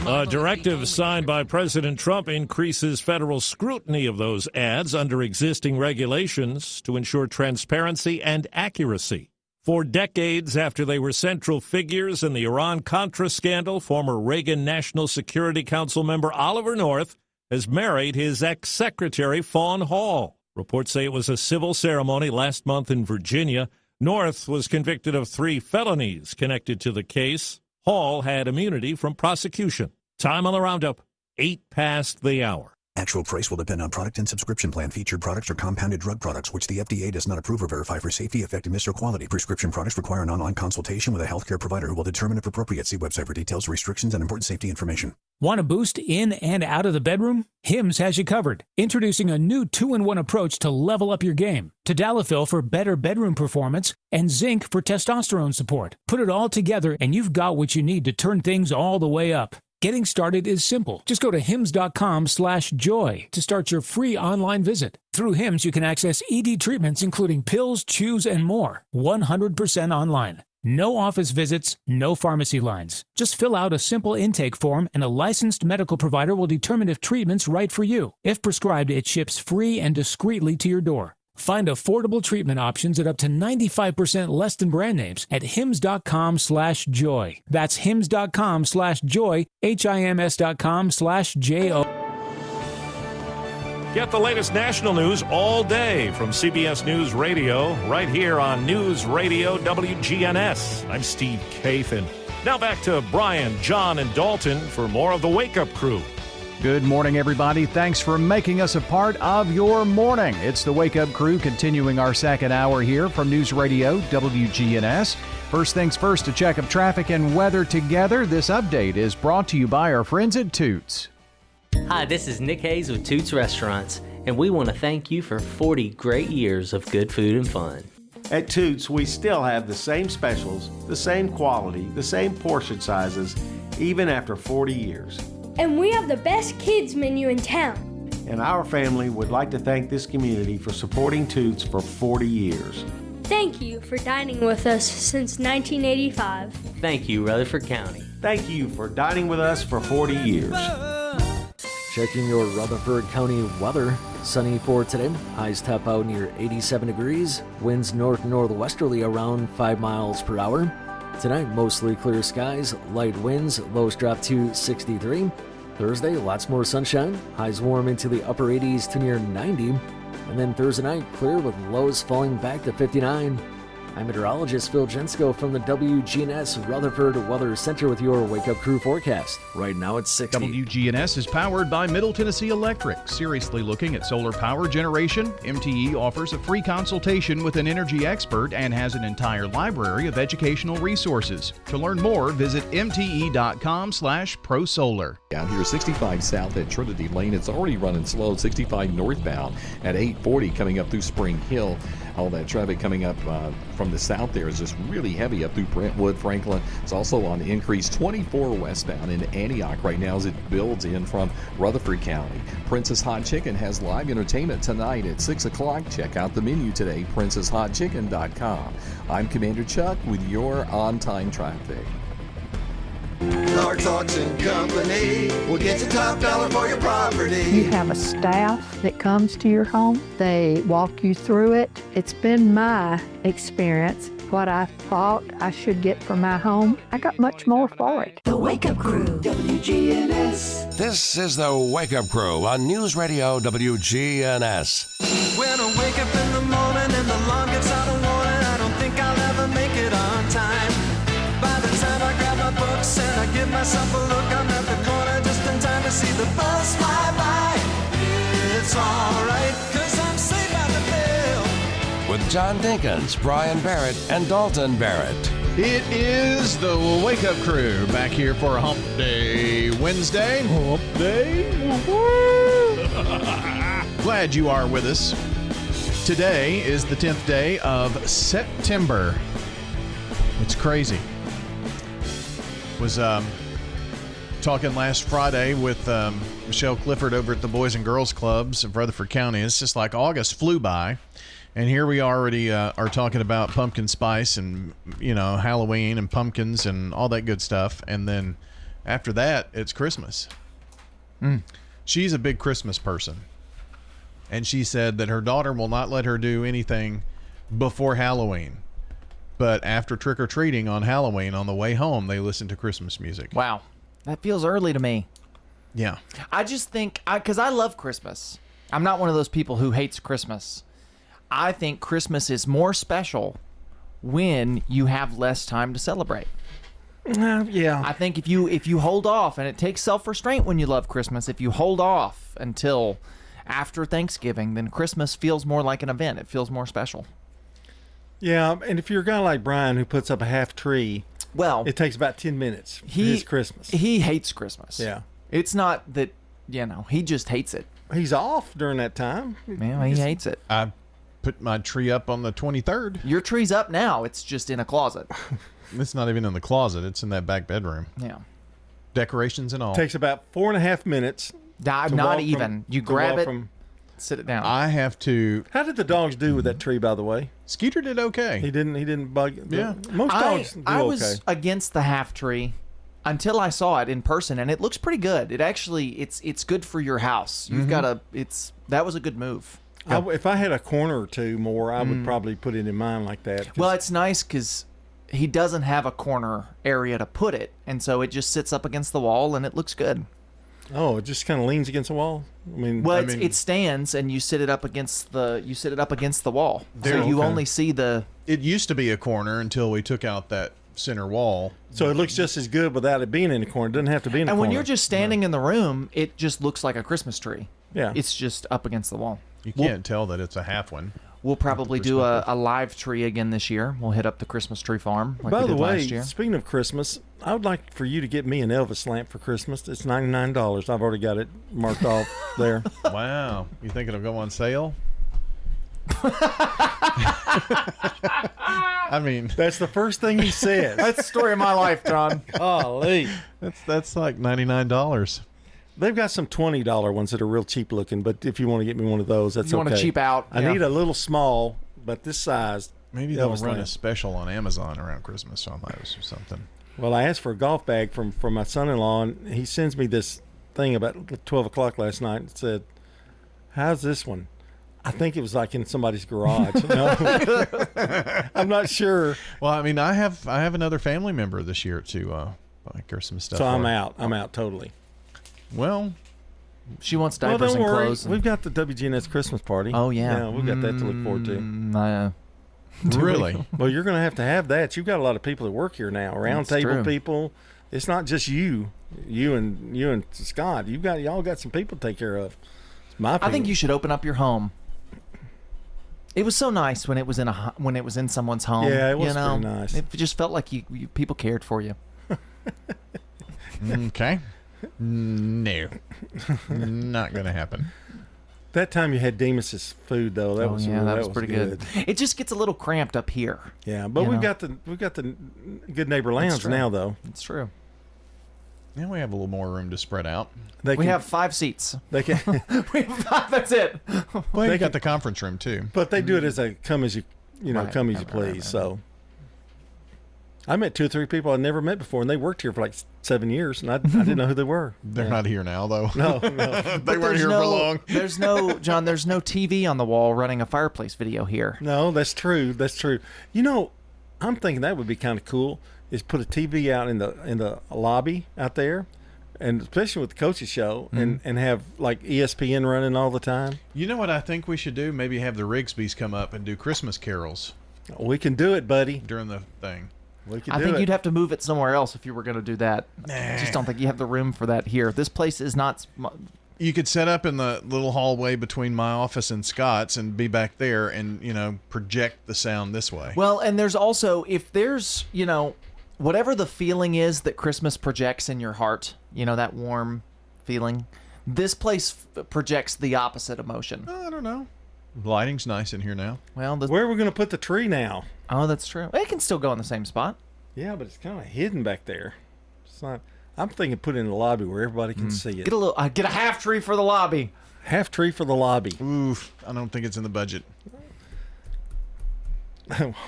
S32: A directive signed by President Trump increases federal scrutiny of those ads under existing regulations to ensure transparency and accuracy. For decades after they were central figures in the Iran-Contra scandal, former Reagan National Security Council member Oliver North has married his ex-secretary Fawn Hall. Reports say it was a civil ceremony last month in Virginia. North was convicted of 3 felonies connected to the case. Hall had immunity from prosecution. Time on the roundup, 8 past the hour.
S15: Actual price will depend on product and subscription plan. Featured products are compounded drug products, which the FDA does not approve or verify for safety, effectiveness, or quality. Prescription products require an online consultation with a healthcare provider who will determine if appropriate. See website for details, restrictions, and important safety information.
S16: Want a boost in and out of the bedroom? Hims has you covered. Introducing a new 2-in-1 approach to level up your game. Tadalafil for better bedroom performance and zinc for testosterone support. Put it all together and you've got what you need to turn things all the way up. Getting started is simple. Just go to hims.com/joy to start your free online visit. Through Hims, you can access ED treatments including pills, chews, and more. 100% online. No office visits, no pharmacy lines. Just fill out a simple intake form and a licensed medical provider will determine if treatment's right for you. If prescribed, it ships free and discreetly to your door. Find affordable treatment options at up to 95% less than brand names at hims.com/joy. That's hims.com/joy, HIMS.com/JO.
S32: Get the latest national news all day from CBS News Radio, right here on News Radio WGNS. I'm Steve Kathan. Now back to Brian, John, and Dalton for more of the Wake Up Crew.
S15: Good morning, everybody. Thanks for making us a part of your morning. It's the Wake Up Crew continuing our second hour here from News Radio WGNS. First things first, to check up traffic and weather together. This update is brought to you by our friends at Toots.
S18: Hi, this is Nick Hayes with Toots Restaurants, and we want to thank you for 40 great years of good food and fun.
S19: At Toots, we still have the same specials, the same quality, the same portion sizes, even after 40 years.
S20: And we have the best kids menu in town.
S19: And our family would like to thank this community for supporting Toots for 40 years.
S20: Thank you for dining with us since 1985.
S18: Thank you, Rutherford County.
S19: Thank you for dining with us for 40 years.
S23: Checking your Rutherford County weather. Sunny for today. Highs top out near 87 degrees. Winds north-northwesterly around 5 miles per hour. Tonight, mostly clear skies, light winds, lows drop to 63. Thursday, lots more sunshine, highs warm into the upper 80s to near 90. And then Thursday night, clear with lows falling back to 59. I'm meteorologist Phil Jensko from the WGNS Rutherford Weather Center with your Wake Up Crew forecast. Right now it's 60.
S15: WGNS is powered by Middle Tennessee Electric. Seriously looking at solar power generation? MTE offers a free consultation with an energy expert and has an entire library of educational resources. To learn more, visit mte.com/prosolar.
S1: Out here, 65 south at Trinity Lane. It's already running slow. 65 northbound at 840 coming up through Spring Hill. All that traffic coming up from the south there is just really heavy up through Brentwood, Franklin. It's also on the increase 24 westbound in Antioch right now as it builds in from Rutherford County. Princess Hot Chicken has live entertainment tonight at 6 o'clock. Check out the menu today, princesshotchicken.com. I'm Commander Chuck with your on-time traffic.
S2: Large Auction Company will get you top dollar for your property.
S3: You have a staff that comes to your home. They walk you through it. It's been my experience. What I thought I should get for my home, I got much more for it.
S2: The Wake Up Crew, WGNS.
S4: This is the Wake Up Crew on News Radio WGNS.
S2: When I wake up in the morning and the alarm gets out of warning, I don't think I'll ever make it on time. By the time I grab my books and I give myself a look, I'm at the corner just in time to see the bus fly by. It's alright, 'cause I'm saved by the bell.
S4: With John Dinkins, Brian Barrett, and Dalton Barrett.
S15: It is the Wake Up Crew back here for a Hump Day Wednesday. Hump Day. Glad you are with us. Today is the 10th day of September. It's crazy. Was talking last Friday with Michelle Clifford over at the Boys and Girls Clubs of Rutherford County. It's just like August flew by, and here we already are talking about pumpkin spice and, you know, Halloween and pumpkins and all that good stuff. And then after that, it's Christmas. She's a big Christmas person, and she said that her daughter will not let her do anything before Halloween. But after trick-or-treating on Halloween, on the way home, they listen to Christmas music.
S5: Wow. That feels early to me.
S15: Yeah.
S5: I just think, because I love Christmas. I'm not one of those people who hates Christmas. I think Christmas is more special when you have less time to celebrate.
S9: Yeah.
S5: I think if you hold off, and it takes self-restraint when you love Christmas, if you hold off until after Thanksgiving, then Christmas feels more like an event. It feels more special.
S9: Yeah, and if you're a guy like Brian who puts up a half tree,
S5: well,
S9: it takes about 10 minutes for his Christmas.
S5: He hates Christmas.
S9: Yeah.
S5: It's not that, you know, he just hates it.
S9: He's off during that time.
S5: Yeah, he hates it.
S15: I put my tree up on the 23rd.
S5: Your tree's up now. It's just in a closet.
S15: It's not even in the closet. It's in that back bedroom.
S5: Yeah.
S15: Decorations and all.
S9: Takes about 4.5 minutes.
S5: Not even. You grab it, sit it down.
S15: I have to.
S9: How did the dogs do with that tree, by the way?
S15: Skeeter did okay.
S9: He didn't bug.
S15: Yeah.
S9: Most dogs do
S5: I
S9: okay.
S5: was against the half tree until I saw it in person, and it looks pretty good. It actually, it's good for your house. You've got that was a good move.
S9: If I had a corner or two more, I would probably put it in mine like that.
S5: Well, it's nice because he doesn't have a corner area to put it, and so it just sits up against the wall, and it looks good.
S9: Oh, it just kind of leans against the wall.
S5: It stands, and you sit it up against the wall. So you only see the.
S15: It used to be a corner until we took out that center wall.
S9: So it looks just as good without it being in the corner. It doesn't have to be in the corner.
S5: And when you're just standing in the room, it just looks like a Christmas tree.
S9: Yeah,
S5: it's just up against the wall.
S15: You can't tell that it's a half one.
S5: We'll probably do a live tree again this year. We'll hit up the Christmas tree farm like
S9: By
S5: we
S9: the
S5: did
S9: way,
S5: last year.
S9: Speaking of Christmas, I would like for you to get me an Elvis lamp for Christmas. It's $99. I've already got it marked off there.
S15: Wow. You think it'll go on sale? I mean,
S9: that's the first thing he says.
S5: That's the story of my life, John.
S9: Golly.
S15: That's like $99.
S9: They've got some $20 ones that are real cheap looking, but if you want to get me one of those, that's okay.
S5: You want to cheap out.
S9: I need a little small, but this size.
S15: Maybe they'll run a special on Amazon around Christmas on those or something.
S9: Well, I asked for a golf bag from my son-in-law, and he sends me this thing about 12 o'clock last night and said, "How's this one?" I think it was like in somebody's garage. No, I'm not sure.
S15: Well, I mean, I have another family member this year to buy Christmas stuff.
S9: So I'm out. I'm out totally.
S15: Well,
S5: she wants diapers and clothes.
S9: We've got the WGNS Christmas party.
S5: Oh yeah,
S9: we've got that to look forward to.
S6: Really?
S9: Well, you're going to have that. You've got a lot of people that work here now, round table
S5: true.
S9: people. It's not just you and Scott. Y'all got some people to take care of. It's my opinion.
S5: I think you should open up your home. It was so nice when it was in someone's home.
S9: Yeah, it was pretty nice.
S5: It just felt like you people cared for you.
S6: Okay. No. Not going to happen.
S9: That time you had Demas's food though. That was
S5: pretty good. It just gets a little cramped up here.
S9: Yeah, but we've got the Good Neighbor Lounge now though.
S5: It's true.
S6: Yeah, we have a little more room to spread out.
S5: We have 5 seats.
S9: They can.
S5: We have 5. That's it.
S6: Well, they got the conference room too.
S9: But they do it as a come as you please.
S5: Right.
S9: So I met 2 or 3 people I'd never met before, and they worked here for like 7 years, and I didn't know who they were.
S6: They're not here now, though.
S9: No.
S6: They weren't here for long.
S5: There's no TV on the wall running a fireplace video here.
S9: No, that's true. You know, I'm thinking that would be kind of cool. Is put a TV out in the lobby out there, and especially with the coaches show, and have like ESPN running all the time.
S6: You know what I think we should do? Maybe have the Rigsbys come up and do Christmas carols.
S9: We can do it, buddy.
S6: During the thing.
S5: I think you'd have to move it somewhere else if you were going to do that. I just don't think you have the room for that here. This place is not.
S6: You could set up in the little hallway between my office and Scott's and be back there and, project the sound this way.
S5: Well, and there's also, if there's, whatever the feeling is that Christmas projects in your heart, that warm feeling, this place projects the opposite emotion.
S6: I don't know. Lighting's nice in here now.
S5: Well,
S9: where are we going to put the tree now?
S5: Oh, that's true. It can still go in the same spot.
S9: Yeah, but it's kind of hidden back there. It's not. I'm thinking put it in the lobby where everybody can see it.
S5: Get a half tree for the lobby.
S9: Half tree for the lobby.
S6: Oof, I don't think it's in the budget.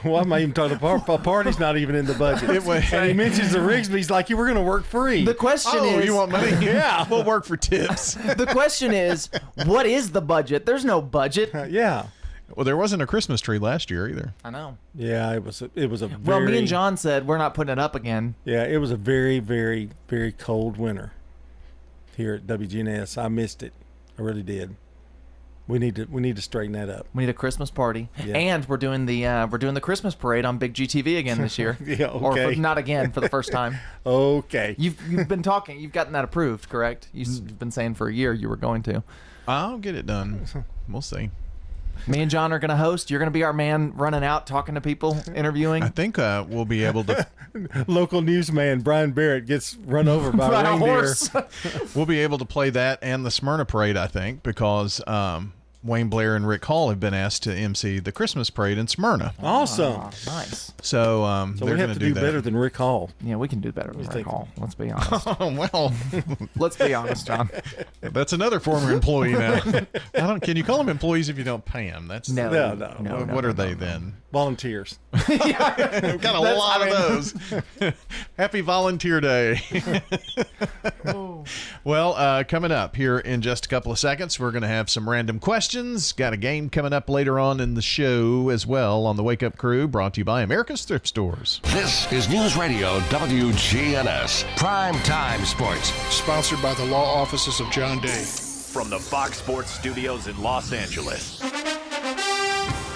S9: Well, I'm not even talking about a party's not even in the budget. And he mentions the Rigsby's like you were going to work free.
S5: The question is,
S6: you want money?
S9: Yeah,
S6: we'll work for tips.
S5: The question is, what is the budget? There's no budget.
S9: Yeah.
S6: Well, there wasn't a Christmas tree last year either.
S5: I know.
S9: Yeah, it was a
S5: Well, me and John said we're not putting it up again.
S9: Yeah, it was a very, very, very cold winter here at WGNS. I missed it. I really did. We need to straighten that up.
S5: We need a Christmas party,
S9: yeah.
S5: And we're doing the Christmas parade on Big GTV again this year.
S9: Yeah, okay.
S5: Or not again for the first time.
S9: Okay.
S5: You've been talking. You've gotten that approved, correct? You've been saying for a year you were going to.
S6: I'll get it done. We'll see.
S5: Me and John are going to host. You're going to be our man running out, talking to people, interviewing.
S6: I think we'll be able to.
S9: Local newsman Brian Barrett gets run over by a reindeer.
S5: Horse.
S6: We'll be able to play that and the Smyrna Parade, I think, because Wayne Blair and Rick Hall have been asked to MC the Christmas Parade in Smyrna.
S9: Awesome.
S5: Nice.
S6: So
S9: we have to do better than Rick Hall.
S5: Yeah, we can do better than Rick Hall. Let's be honest.
S6: Well,
S5: let's be honest, John.
S6: That's another former employee now. Can you call them employees if you don't pay them? That's
S9: no.
S6: What are they then?
S9: Volunteers.
S6: We've got a lot of those. Happy Volunteer Day. Well, coming up here in just a couple of seconds, we're going to have some random questions. Got a game coming up later on in the show as well on the Wake Up Crew, brought to you by America's Thrift Stores.
S4: This is News Radio WGNS Prime Time Sports,
S7: sponsored by the law offices of John Day.
S8: From the Fox Sports Studios in Los Angeles,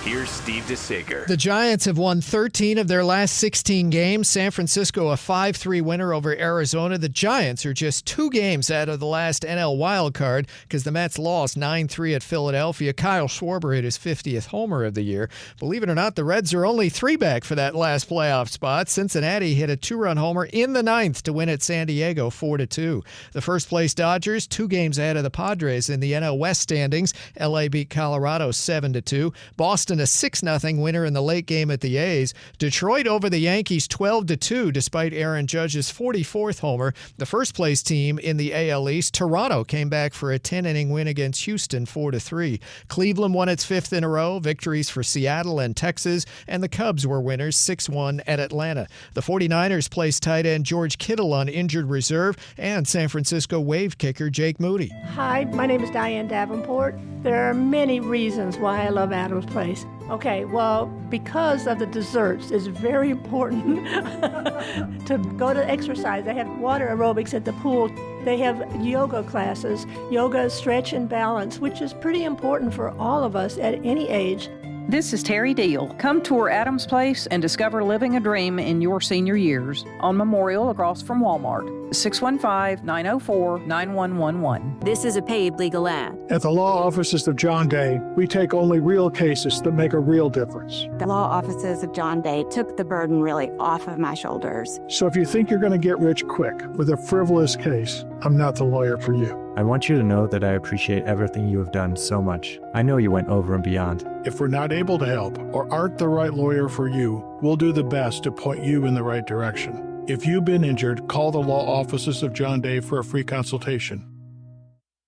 S8: here's Steve DeSager.
S13: The Giants have won 13 of their last 16 games. San Francisco a 5-3 winner over Arizona. The Giants are just 2 games out of the last NL wildcard because the Mets lost 9-3 at Philadelphia. Kyle Schwarber hit his 50th homer of the year. Believe it or not, the Reds are only 3 back for that last playoff spot. Cincinnati hit a 2-run homer in the 9th to win at San Diego 4-2. The first-place Dodgers 2 games ahead of the Padres in the NL West standings. LA beat Colorado 7-2. Boston a 6-0 winner in the late game at the A's. Detroit over the Yankees 12-2 despite Aaron Judge's 44th homer. The first-place team in the AL East, Toronto, came back for a 10-inning win against Houston 4-3. Cleveland won its 5th in a row, victories for Seattle and Texas, and the Cubs were winners 6-1 at Atlanta. The 49ers placed tight end George Kittle on injured reserve, and San Francisco wave kicker Jake Moody.
S14: Hi, my name is Diane Davenport. There are many reasons why I love Adams Place. Okay, well, because of the desserts, it's very important to go to exercise. They have water aerobics at the pool. They have yoga classes, yoga, stretch, and balance, which is pretty important for all of us at any age.
S10: This is Terry Deal. Come tour Adams Place and discover living a dream in your senior years on Memorial across from Walmart. 615-904-9111.
S11: This is a paid legal ad.
S7: At the law offices of John Day, we take only real cases that make a real difference.
S11: The law offices of John Day took the burden really off of my shoulders.
S7: So if you think you're going to get rich quick with a frivolous case, I'm not the lawyer for you.
S17: I want you to know that I appreciate everything you have done so much. I know you went over and beyond.
S7: If we're not able to help or aren't the right lawyer for you, we'll do the best to point you in the right direction. If you've been injured, call the law offices of John Day for a free consultation.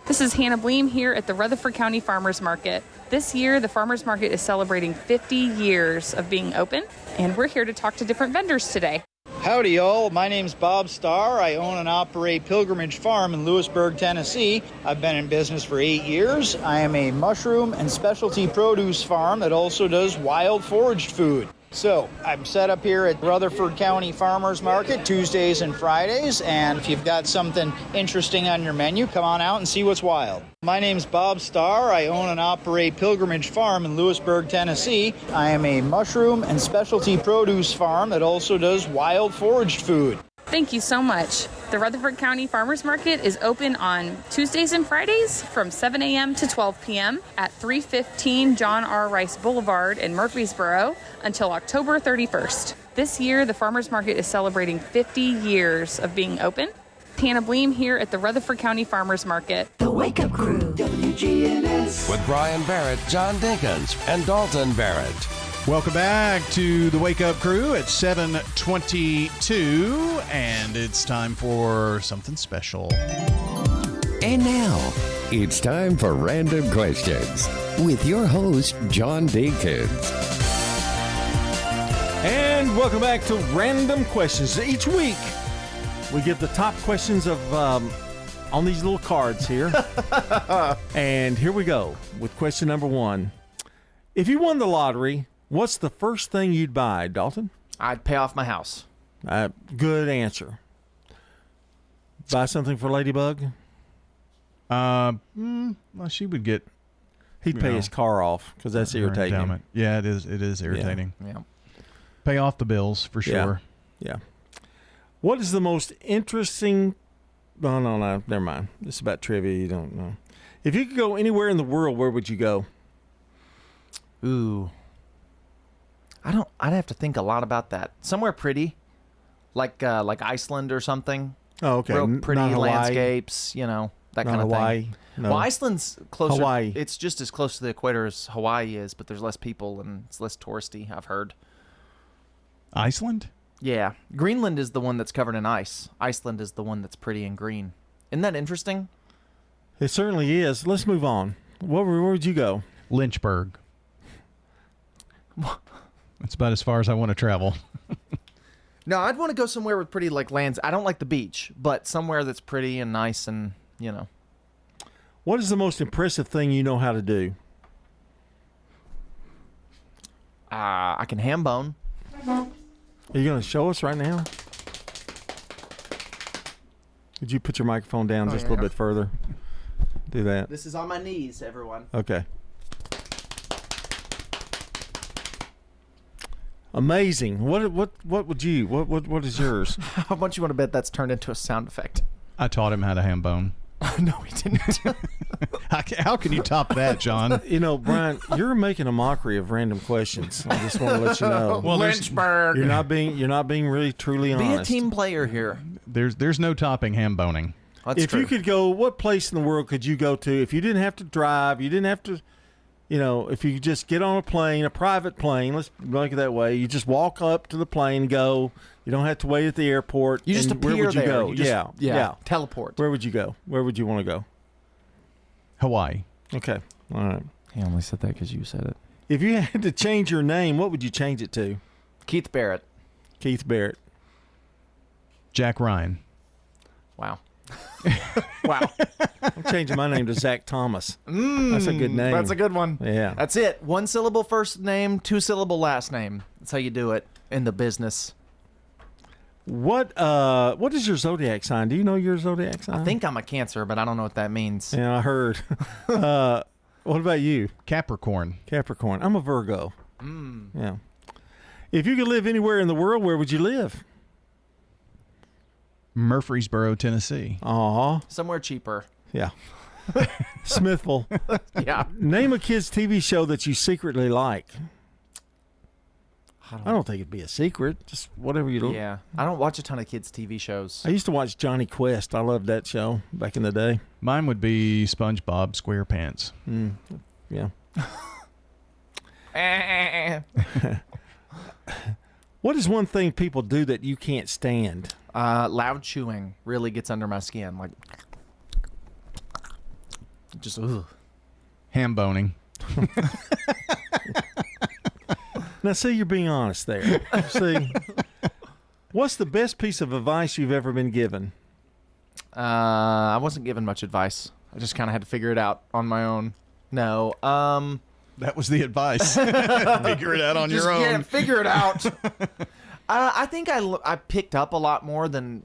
S21: This is Hannah Bleem here at the Rutherford County Farmers Market. This year, the Farmers Market is celebrating 50 years of being open, and we're here to talk to different vendors today.
S22: Howdy, y'all. My name's Bob Starr. I own and operate Pilgrimage Farm in Lewisburg, Tennessee. I've been in business for 8 years. I am a mushroom and specialty produce farm that also does wild foraged food. So I'm set up here at Rutherford County Farmers Market Tuesdays and Fridays, and if you've got something interesting on your menu, come on out and see what's wild. My name's Bob Starr. I own and operate Pilgrimage Farm in Lewisburg, Tennessee. I am a mushroom and specialty produce farm that also does wild foraged food.
S21: Thank you so much. The Rutherford County Farmers Market is open on Tuesdays and Fridays from 7 a.m. to 12 p.m. at 315 John R. Rice Boulevard in Murfreesboro until October 31st. This year, the Farmers Market is celebrating 50 years of being open. Hannah Bleem here at the Rutherford County Farmers Market.
S24: The Wake Up Crew, WGNS.
S4: With Brian Barrett, John Dinkins, and Dalton Barrett.
S6: Welcome back to the Wake Up Crew at 7:22, and it's time for something special.
S25: And now, it's time for Random Questions with your host, John Dinkins.
S9: And welcome back to Random Questions. Each week, we give the top questions of on these little cards here. And here we go with question number 1. If you won the lottery, what's the first thing you'd buy, Dalton?
S5: I'd pay off my house.
S9: Good answer. Buy something for Ladybug?
S6: Well, she would get...
S9: He'd pay his car off because that's irritating.
S6: Endowment. Yeah, it is irritating.
S5: Yeah.
S6: Pay off the bills for sure.
S9: Yeah. What is the most interesting... No, never mind. This is about trivia. You don't know. If you could go anywhere in the world, where would you go?
S5: Ooh. I'd have to think a lot about that. Somewhere pretty, like Iceland or something.
S9: Oh, okay.
S5: Real pretty
S9: Not Hawaii.
S5: landscapes, that kind of
S9: Hawaii.
S5: thing.
S9: No.
S5: Well, Iceland's closer.
S9: Hawaii.
S5: It's just as close to the equator as Hawaii is, but there's less people and it's less touristy, I've heard.
S6: Iceland?
S5: Yeah. Greenland is the one that's covered in ice. Iceland is the one that's pretty and green. Isn't that interesting?
S9: It certainly is. Let's move on. Where would you go?
S6: Lynchburg. That's about as far as I want to travel.
S5: No, I'd want to go somewhere with pretty lands. I don't like the beach, but somewhere that's pretty and nice and,
S9: What is the most impressive thing you know how to do?
S5: I can ham bone.
S9: Are you going to show us right now? Could you put your microphone down just a little bit further? Do that.
S5: This is on my knees, everyone.
S9: Okay. Amazing. What would you? What is yours?
S5: How much you want to bet that's turned into a sound effect?
S6: I taught him how to ham bone.
S5: No, he didn't.
S6: How can you top that, John?
S9: Brian, you're making a mockery of random questions. I just want to let you know.
S5: Well, Lynchburg.
S9: You're not being really truly honest.
S5: Be a team player here.
S6: There's no topping ham boning.
S9: If you could go, what place in the world could you go to if you didn't have to drive? You didn't have to. If you just get on a plane, a private plane, let's make it that way. You just walk up to the plane, go. You don't have to wait at the airport.
S5: You just appear
S9: where would you
S5: there.
S9: go?
S5: You just,
S9: yeah.
S5: Teleport.
S9: Where would you go? Where would you want to go?
S6: Hawaii.
S9: Okay. All right.
S5: He only said that because you said it.
S9: If you had to change your name, what would you change it to?
S5: Keith Barrett.
S9: Keith Barrett.
S6: Jack Ryan.
S5: Wow.
S9: Wow. I'm changing my name to Zach Thomas. That's a good name.
S5: That's a good one.
S9: Yeah.
S5: That's it. 1 syllable first name, 2 syllable last name. That's how you do it in the business.
S9: What is your zodiac sign? Do you know your zodiac sign?
S5: I think I'm a Cancer, but I don't know what that means.
S9: Yeah, I heard. What about you?
S6: Capricorn.
S9: Capricorn. I'm a Virgo. Yeah. If you could live anywhere in the world, where would you live?
S6: Murfreesboro, Tennessee.
S9: Aw.
S5: Somewhere cheaper.
S9: Yeah. Smithville.
S5: Yeah.
S9: Name a kid's TV show that you secretly like. I don't think it'd be a secret. Just whatever you do.
S5: Yeah. I don't watch a ton of kids' TV shows.
S9: I used to watch Johnny Quest. I loved that show back in the day.
S6: Mine would be SpongeBob SquarePants.
S9: Yeah. What is one thing people do that you can't stand?
S5: Loud chewing really gets under my skin. Like, just ugh.
S6: Ham boning.
S9: Now, see, you're being honest there. See, what's the best piece of advice you've ever been given?
S5: I wasn't given much advice. I just kind of had to figure it out on my own. No.
S6: That was the advice. Figure it out on your own.
S5: Yeah, figure it out. I think I picked up a lot more than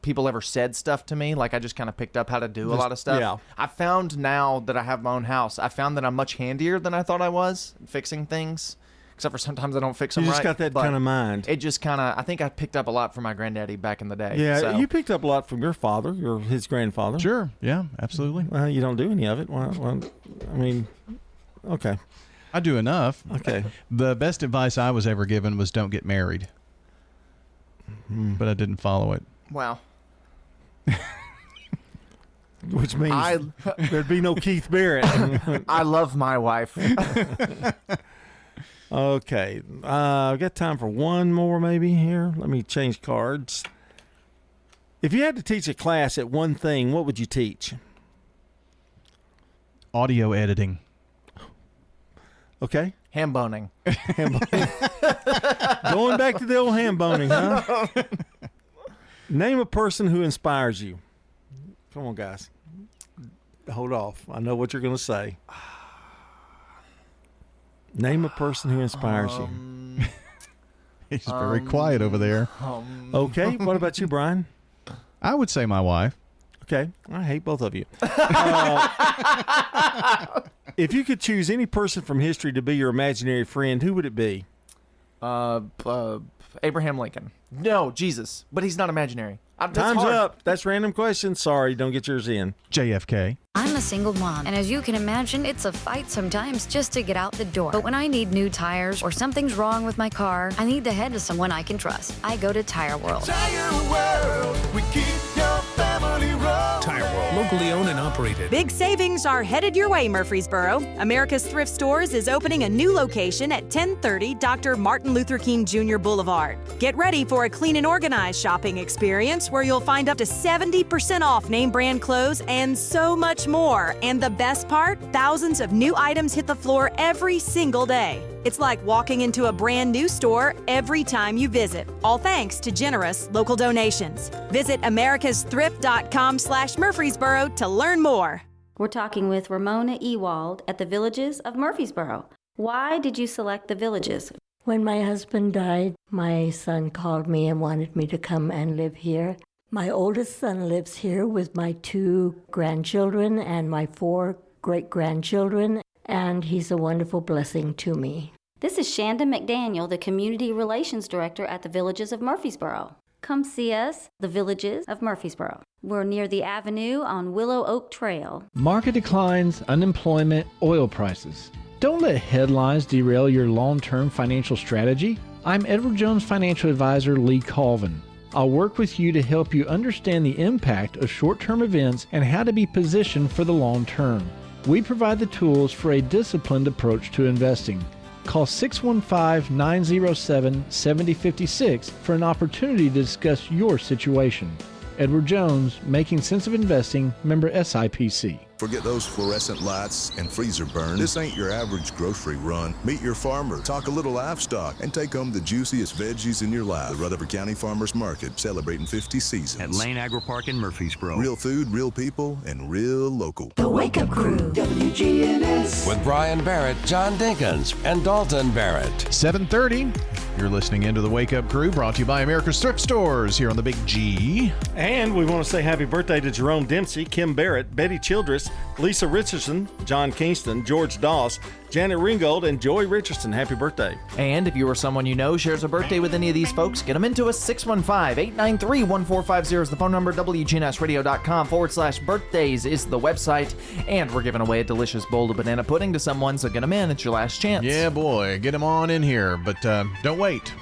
S5: people ever said stuff to me. Like, I just kind of picked up how to do a lot of stuff.
S9: Yeah.
S5: I found now that I have my own house, I found that I'm much handier than I thought I was fixing things. Except for sometimes I don't fix them right.
S9: You just got that kind of mind.
S5: It just kind of, I think I picked up a lot from my granddaddy back in the day.
S9: Yeah,
S5: so.
S9: you picked up a lot from your father, his grandfather.
S6: Sure, yeah, absolutely.
S9: Well, you don't do any of it. Well, I mean, okay.
S6: I do enough.
S9: Okay.
S6: The best advice I was ever given was don't get married. But I didn't follow it.
S5: Wow.
S9: Which means there'd be no Keith Barrett.
S5: I love my wife.
S9: Okay. I've got time for one more maybe here. Let me change cards. If you had to teach a class at one thing, what would you teach?
S6: Audio editing.
S5: Ham boning.
S9: Ham boning. Going back to the old ham boning, huh? Name a person who inspires you. Come on, guys. Hold off. I know what you're going to say. Name a person who inspires you.
S6: He's very quiet over there.
S9: Okay. What about you, Brian?
S6: I would say my wife.
S9: Okay. I hate both of you. If you could choose any person from history to be your imaginary friend, who would it be?
S5: Abraham Lincoln. No, Jesus. But he's not imaginary.
S9: Time's up. That's random question. Sorry, don't get yours in.
S6: JFK.
S12: I'm a single mom, and as you can imagine, it's a fight sometimes just to get out the door. But when I need new tires or something's wrong with my car, I need to head to someone I can trust. I go to Tire World.
S2: Tire World, we keep your family rolling.
S16: Tire World, locally owned and operated.
S18: Big savings are headed your way, Murfreesboro. America's Thrift Stores is opening a new location at 1030 Dr. Martin Luther King Jr. Boulevard. Get ready for a clean and organized shopping experience where you'll find up to 70% off name brand clothes and so much more. And the best part, thousands of new items hit the floor every single day. It's like walking into a brand new store every time you visit, all thanks to generous local donations. Visit americasthrift.com/Murfreesboro to learn more.
S19: We're talking with Ramona Ewald at the Villages of Murfreesboro. Why did you select the Villages?
S20: When my husband died, my son called me and wanted me to come and live here. My oldest son lives here with my 2 grandchildren and my 4 great-grandchildren, and he's a wonderful blessing to me.
S19: This is Shanda McDaniel, the Community Relations Director at the Villages of Murfreesboro. Come see us, the Villages of Murfreesboro. We're near the Avenue on Willow Oak Trail.
S26: Market declines, unemployment, oil prices. Don't let headlines derail your long-term financial strategy. I'm Edward Jones Financial Advisor Lee Colvin. I'll work with you to help you understand the impact of short-term events and how to be positioned for the long term. We provide the tools for a disciplined approach to investing. Call 615-907-7056 for an opportunity to discuss your situation. Edward Jones, Making Sense of Investing, member SIPC.
S27: Forget those fluorescent lights and freezer burn. This ain't your average grocery run. Meet your farmer, talk a little livestock, and take home the juiciest veggies in your life. The Rutherford County Farmers Market, celebrating 50 seasons.
S28: At Lane Agri Park in Murfreesboro.
S27: Real food, real people, and real local.
S24: The Wake Up Crew, WGNS.
S4: With Brian Barrett, John Dinkins, and Dalton Barrett.
S6: 7:30. You're listening into the Wake Up Crew, brought to you by America's Thrift Stores here on the Big G.
S9: And we want to say happy birthday to Jerome Dempsey, Kim Barrett, Betty Childress, birthdays. Lisa Richardson, John Kingston, George Doss, Janet Ringgold, and Joy Richardson. Happy birthday.
S5: And if you or someone you know shares a birthday with any of these folks, get them into us. 615-893-1450 is the phone number. WGNSradio.com/birthdays is the website. And we're giving away a delicious bowl of banana pudding to someone, so get them in. It's your last chance.
S6: Yeah, boy. Get them on in here. But don't wait.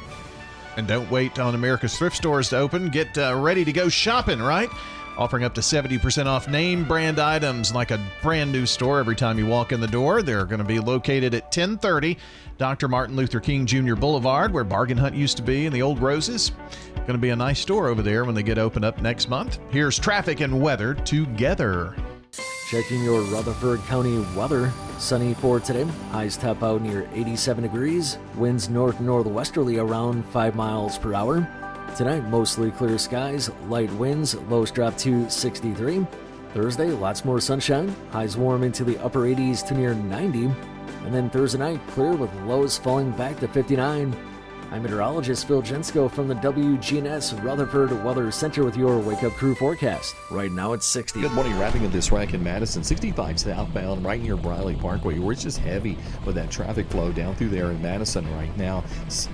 S6: And don't wait on America's thrift stores to open. Get ready to go shopping, right? Offering up to 70% off name brand items like a brand new store every time you walk in the door. They're going to be located at 1030 Dr. Martin Luther King Jr. Boulevard, where Bargain Hunt used to be in the old Roses. Going to be a nice store over there when they get open up next month. Here's traffic and weather together.
S1: Checking your Rutherford County weather. Sunny for today. Highs top out near 87 degrees. Winds north-northwesterly around 5 miles per hour. Tonight, mostly clear skies, light winds, lows drop to 63. Thursday, lots more sunshine. Highs warm into the upper 80s to near 90. And then Thursday night, clear with lows falling back to 59. I'm meteorologist Phil Jensko from the WGNS Rutherford Weather Center with your Wake Up Crew forecast. Right now it's 60.
S3: Good morning. Wrapping up this rack in Madison. 65 southbound right near Briley Parkway, where it's just heavy with that traffic flow down through there in Madison right now.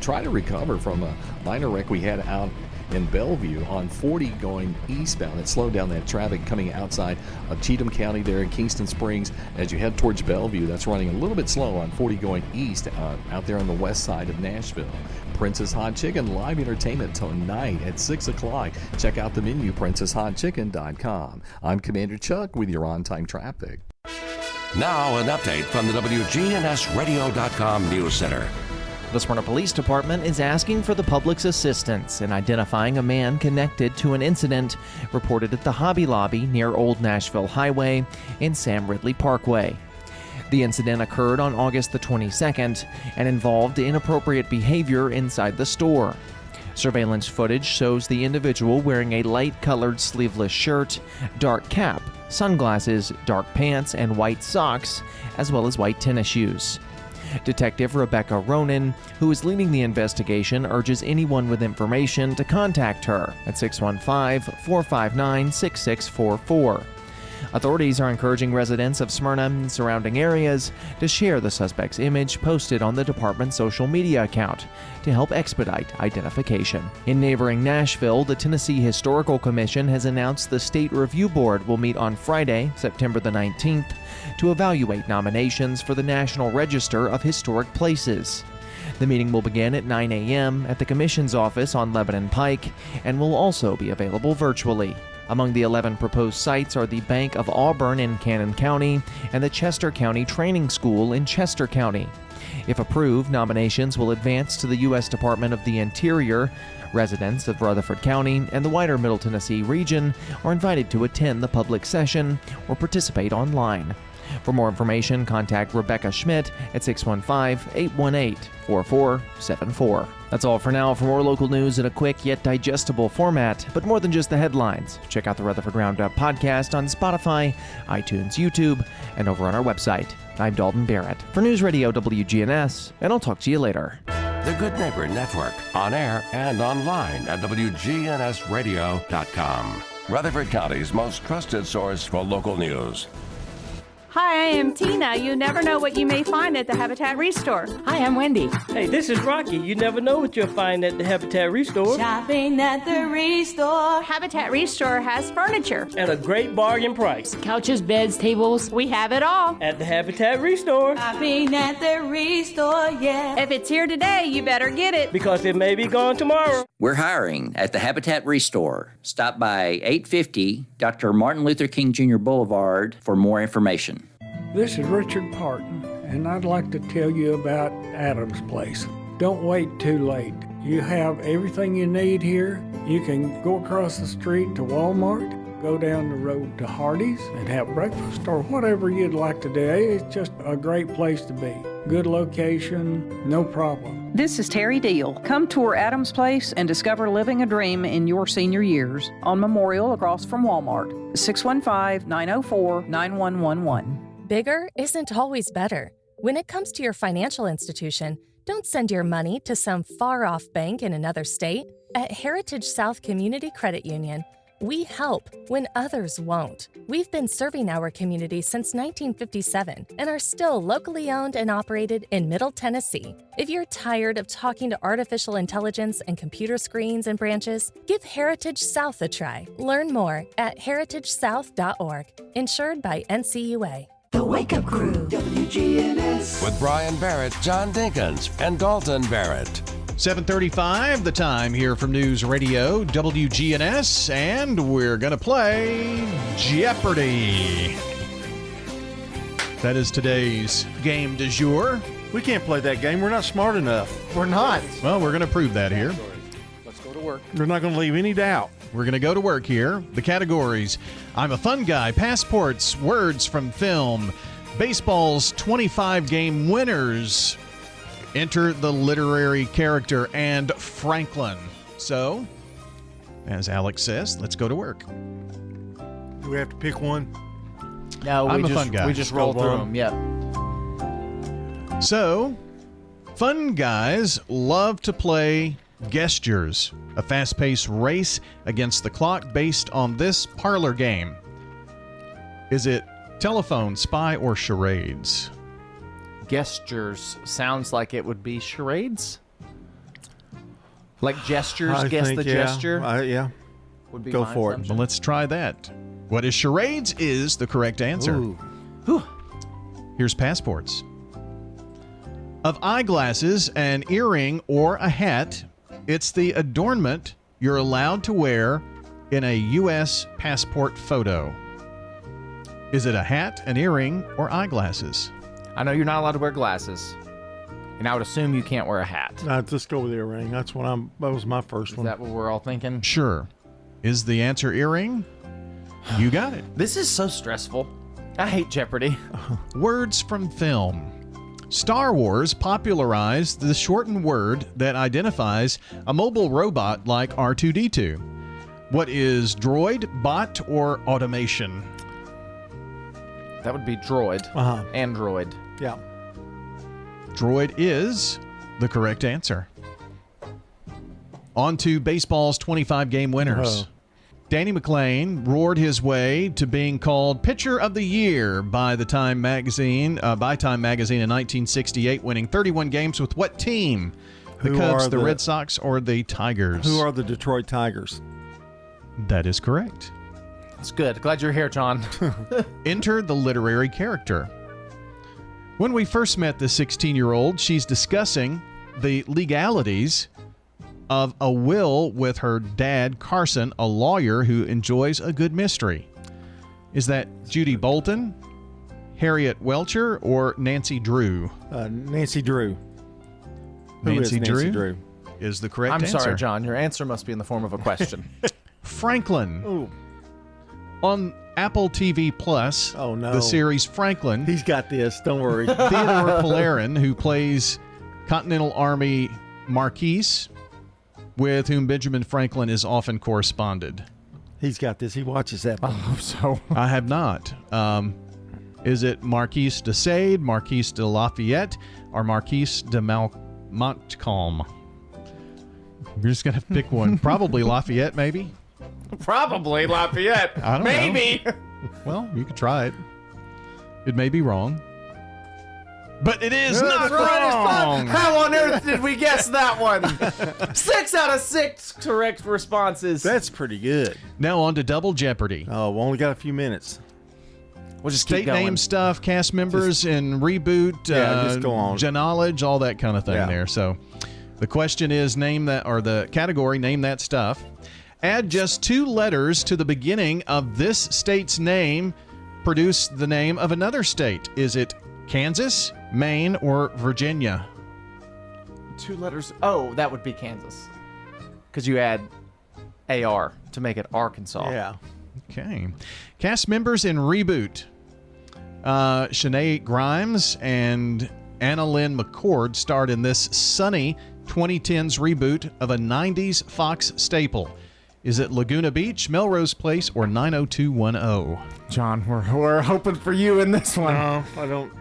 S3: Try to recover from a minor wreck we had out in Bellevue on 40 going eastbound. It slowed down that traffic coming outside of Cheatham County there in Kingston Springs. As you head towards Bellevue, that's running a little bit slow on 40 going east out there on the west side of Nashville. Princess Hot Chicken live entertainment tonight at 6 o'clock. Check out the menu, princesshotchicken.com. I'm Commander Chuck with your on-time traffic.
S4: Now an update from the WGNSradio.com News Center.
S5: The Smyrna Police Department is asking for the public's assistance in identifying a man connected to an incident reported at the Hobby Lobby near Old Nashville Highway and Sam Ridley Parkway. The incident occurred on August the 22nd and involved inappropriate behavior inside the store. Surveillance footage shows the individual wearing a light-colored sleeveless shirt, dark cap, sunglasses, dark pants, and white socks, as well as white tennis shoes. Detective Rebecca Ronan, who is leading the investigation, urges anyone with information to contact her at 615-459-6644. Authorities are encouraging residents of Smyrna and surrounding areas to share the suspect's image posted on the department's social media account to help expedite identification. In neighboring Nashville, the Tennessee Historical Commission has announced the State Review Board will meet on Friday, September the 19th, to evaluate nominations for the National Register of Historic Places. The meeting will begin at 9 a.m. at the Commission's office on Lebanon Pike and will also be available virtually. Among the 11 proposed sites are the Bank of Auburn in Cannon County and the Chester County Training School in Chester County. If approved, nominations will advance to the U.S. Department of the Interior. Residents of Rutherford County and the wider Middle Tennessee region are invited to attend the public session or participate online. For more information, contact Rebecca Schmidt at 615-818-4474. That's all for now. For more local news in a quick yet digestible format, but more than just the headlines, check out the Rutherford Roundup podcast on Spotify, iTunes, YouTube, and over on our website. I'm Dalton Barrett for News Radio WGNS, and I'll talk to you later.
S4: The Good Neighbor Network, on air and online at WGNSradio.com. Rutherford County's most trusted source for local news.
S8: Hi, I am Tina. You never know what you may find at the Habitat Restore.
S10: Hi, I'm Wendy. Hey, this is Rocky. You never know what you'll find at the Habitat Restore.
S8: Shopping at the Restore. Habitat Restore has furniture.
S10: At a great bargain price.
S8: Couches, beds, tables. We have it all.
S10: At the Habitat Restore.
S8: Shopping at the Restore, yeah. If it's here today, you better get it.
S10: Because it may be gone tomorrow.
S13: We're hiring at the Habitat Restore. Stop by 850 Dr. Martin Luther King Jr. Boulevard for more information.
S14: This is Richard Parton, and I'd like to tell you about Adams Place. Don't wait too late. You have everything you need here. You can go across the street to Walmart, go down the road to Hardee's and have breakfast or whatever you'd like to do. It's just a great place to be. Good location, no problem.
S15: This is Terry Deal. Come tour Adams Place and discover living a dream in your senior years on Memorial across from Walmart. 615-904-9111.
S23: Bigger isn't always better. When it comes to your financial institution, don't send your money to some far-off bank in another state. At Heritage South Community Credit Union, We help when others won't. We've been serving our community since 1957 and are still locally owned and operated in Middle Tennessee. If you're tired of talking to artificial intelligence and computer screens and branches, give Heritage South a try. Learn more at heritagesouth.org. Insured by NCUA.
S24: The Wake Up Crew, WGNS.
S4: With Brian Barrett, John Dinkins, and Dalton Barrett.
S6: 7:35, the time here from News Radio WGNS, and we're going to play Jeopardy! That is today's game du jour.
S9: We can't play that game. We're not smart enough.
S5: We're not.
S6: Well, we're going to prove that here.
S5: Let's go to work.
S9: We're not going to leave any doubt.
S6: We're going to go to work here. The categories: I'm a fun guy, passports, words from film, baseball's 25-game winners, enter the literary character, and Franklin. So, as Alex says, let's go to work.
S9: Do we have to pick one?
S5: No,
S6: I'm a fun guy.
S5: We just roll through them. Yep.
S6: So, fun guys love to play Gestures, a fast-paced race against the clock based on this parlor game. Is it telephone, spy, or charades?
S5: Gestures sounds like it would be charades. Like gestures,
S9: I
S5: guess
S9: think,
S5: the gesture.
S9: Yeah.
S5: Would be
S9: Go
S5: my
S9: for it.
S5: assumption.
S6: Well, let's try that. What is charades is the correct answer.
S5: Ooh.
S6: Here's passports. Of eyeglasses, an earring, or a hat, it's the adornment you're allowed to wear in a U.S. passport photo. Is it a hat, an earring, or eyeglasses?
S5: I know you're not allowed to wear glasses, and I would assume you can't wear a hat.
S9: I'd just go with the earring. That was my first one.
S5: Is that what we're all thinking?
S6: Sure. Is the answer earring? You got it.
S5: This is so stressful. I hate Jeopardy.
S6: Words from film. Star Wars popularized the shortened word that identifies a mobile robot like R2-D2. What is droid, bot, or automation?
S5: That would be droid. Android.
S9: Yeah.
S6: Droid is the correct answer. On to baseball's 25-game winners. Danny McClain roared his way to being called Pitcher of the Year by Time Magazine in 1968, winning 31 games with what team? The Cubs, the Red Sox, or the Tigers?
S9: Who are the Detroit Tigers?
S6: That is correct.
S5: That's good. Glad you're here, John.
S6: Enter the literary character. When we first met the 16-year-old, she's discussing the legalities of a will with her dad, Carson, a lawyer who enjoys a good mystery. Is that Judy Bolton, Harriet Welcher, or Nancy Drew?
S9: Nancy Drew.
S6: Nancy Drew is the correct answer.
S5: I'm sorry, John. Your answer must be in the form of a question.
S6: Franklin.
S9: Ooh.
S6: On Apple TV Plus, the series Franklin.
S9: He's got this. Don't worry.
S6: Theodore Polarin, who plays Continental Army Marquise, with whom Benjamin Franklin is often corresponded.
S9: He's got this. He watches that.
S5: I hope so.
S6: I have not. Is it Marquise de Sade, Marquise de Lafayette, or Marquise de Montcalm? You're just going to pick one. Probably Lafayette, maybe?
S5: Probably Lafayette.
S6: I don't know.
S5: Maybe.
S6: Well, you could try it. It may be wrong. But it is not
S5: right.
S6: wrong.
S5: How on earth did we guess that one? 6 out of 6 correct responses.
S9: That's pretty good.
S6: Now on to Double Jeopardy.
S9: Oh, we only got a few minutes.
S5: We'll just
S6: State
S5: keep going.
S6: name stuff, cast members, and reboot.
S9: Just go on.
S6: Knowledge, all that kind of thing there. So the question is name that, or the category, name that stuff. Add just 2 letters to the beginning of this state's name. Produce the name of another state. Is it Kansas, Maine, or Virginia?
S5: 2 letters. Oh, that would be Kansas. Because you add AR to make it Arkansas.
S9: Yeah.
S6: Okay. Cast members in Reboot. Shanae Grimes and Anna Lynn McCord starred in this sunny 2010s reboot of a 90s Fox staple. Is it Laguna Beach, Melrose Place, or 90210?
S5: John, we're hoping for you in this one.
S9: No, I don't.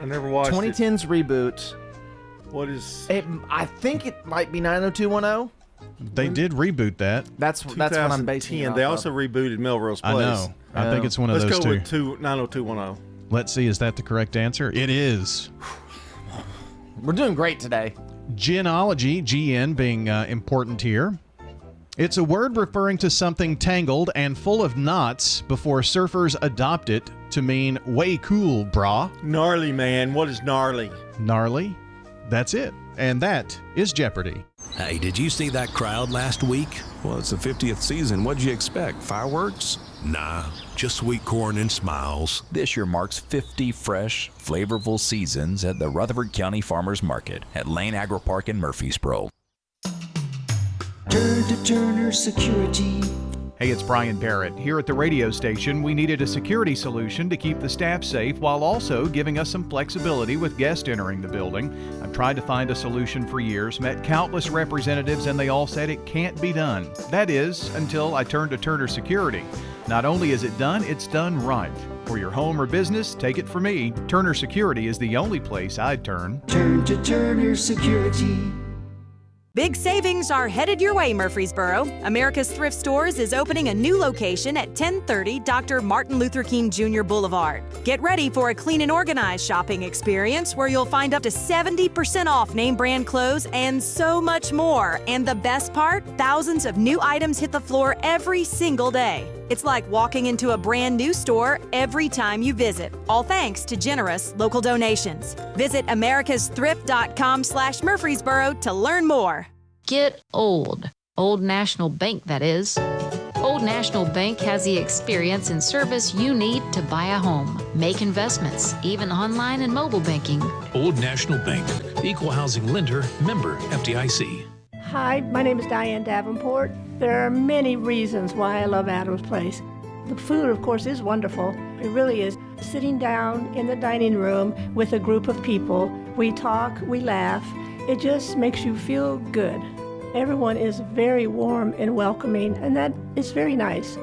S9: I never watched
S5: 2010's reboot.
S9: What is...
S5: I think it might be 90210.
S6: They did reboot that.
S5: That's what I'm basing it
S9: 2010.
S5: off
S9: They
S5: of.
S9: also rebooted Melrose Place.
S6: I know. I think it's one of
S9: Let's
S6: those
S9: go
S6: two.
S9: with 90210.
S6: Let's see, is that the correct answer? It is.
S5: We're doing great today.
S6: Genealogy, GN being important here. It's a word referring to something tangled and full of knots before surfers adopt it to mean way cool, brah.
S9: Gnarly, man. What is gnarly?
S6: Gnarly. That's it. And that is Jeopardy.
S16: Hey, did you see that crowd last week?
S2: Well, it's the 50th season. What'd you expect? Fireworks?
S16: Nah, just sweet corn and smiles.
S7: This year marks 50 fresh, flavorful seasons at the Rutherford County Farmers Market at Lane Agri Park in Murfreesboro.
S24: Turn to Turner Security.
S11: Hey, it's Brian Barrett. Here at the radio station, we needed a security solution to keep the staff safe while also giving us some flexibility with guests entering the building. I've tried to find a solution for years, met countless representatives, and they all said it can't be done. That is, until I turned to Turner Security. Not only is it done, it's done right. For your home or business, take it from me. Turner Security is the only place I'd turn.
S24: Turn to Turner Security.
S18: Big savings are headed your way, Murfreesboro. America's Thrift Stores is opening a new location at 1030 Dr. Martin Luther King Jr. Boulevard. Get ready for a clean and organized shopping experience where you'll find up to 70% off name brand clothes and so much more. And the best part, thousands of new items hit the floor every single day. It's like walking into a brand new store every time you visit, all thanks to generous local donations. Visit americasthrift.com/Murfreesboro to learn more.
S12: Get old. Old National Bank, that is. Old National Bank has the experience and service you need to buy a home, make investments, even online and mobile banking.
S16: Old National Bank, equal housing lender, member FDIC.
S17: Hi, my name is Diane Davenport. There are many reasons why I love Adams Place. The food, of course, is wonderful. It really is. Sitting down in the dining room with a group of people, we talk, we laugh. It just makes you feel good. Everyone is very warm and welcoming, and that is very nice.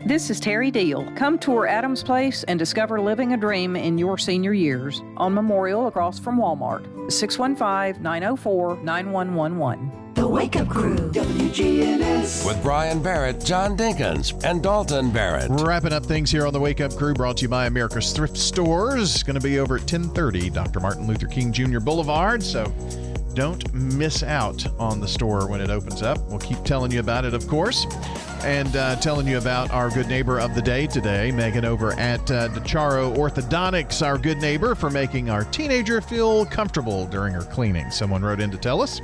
S15: This is Terry Deal. Come tour Adams Place and discover living a dream in your senior years on Memorial across from Walmart. 615-904-9111.
S24: The Wake Up Crew, WGNS.
S4: With Brian Barrett, John Dinkins, and Dalton Barrett.
S6: We're wrapping up things here on the Wake Up Crew, brought to you by America's Thrift Stores. Going to be over at 1030 Dr. Martin Luther King Jr. Boulevard, so don't miss out on the store when it opens up. We'll keep telling you about it, of course, and telling you about our good neighbor of the day today, Megan over at DeCharo Orthodontics, our good neighbor for making our teenager feel comfortable during her cleaning. Someone wrote in to tell us.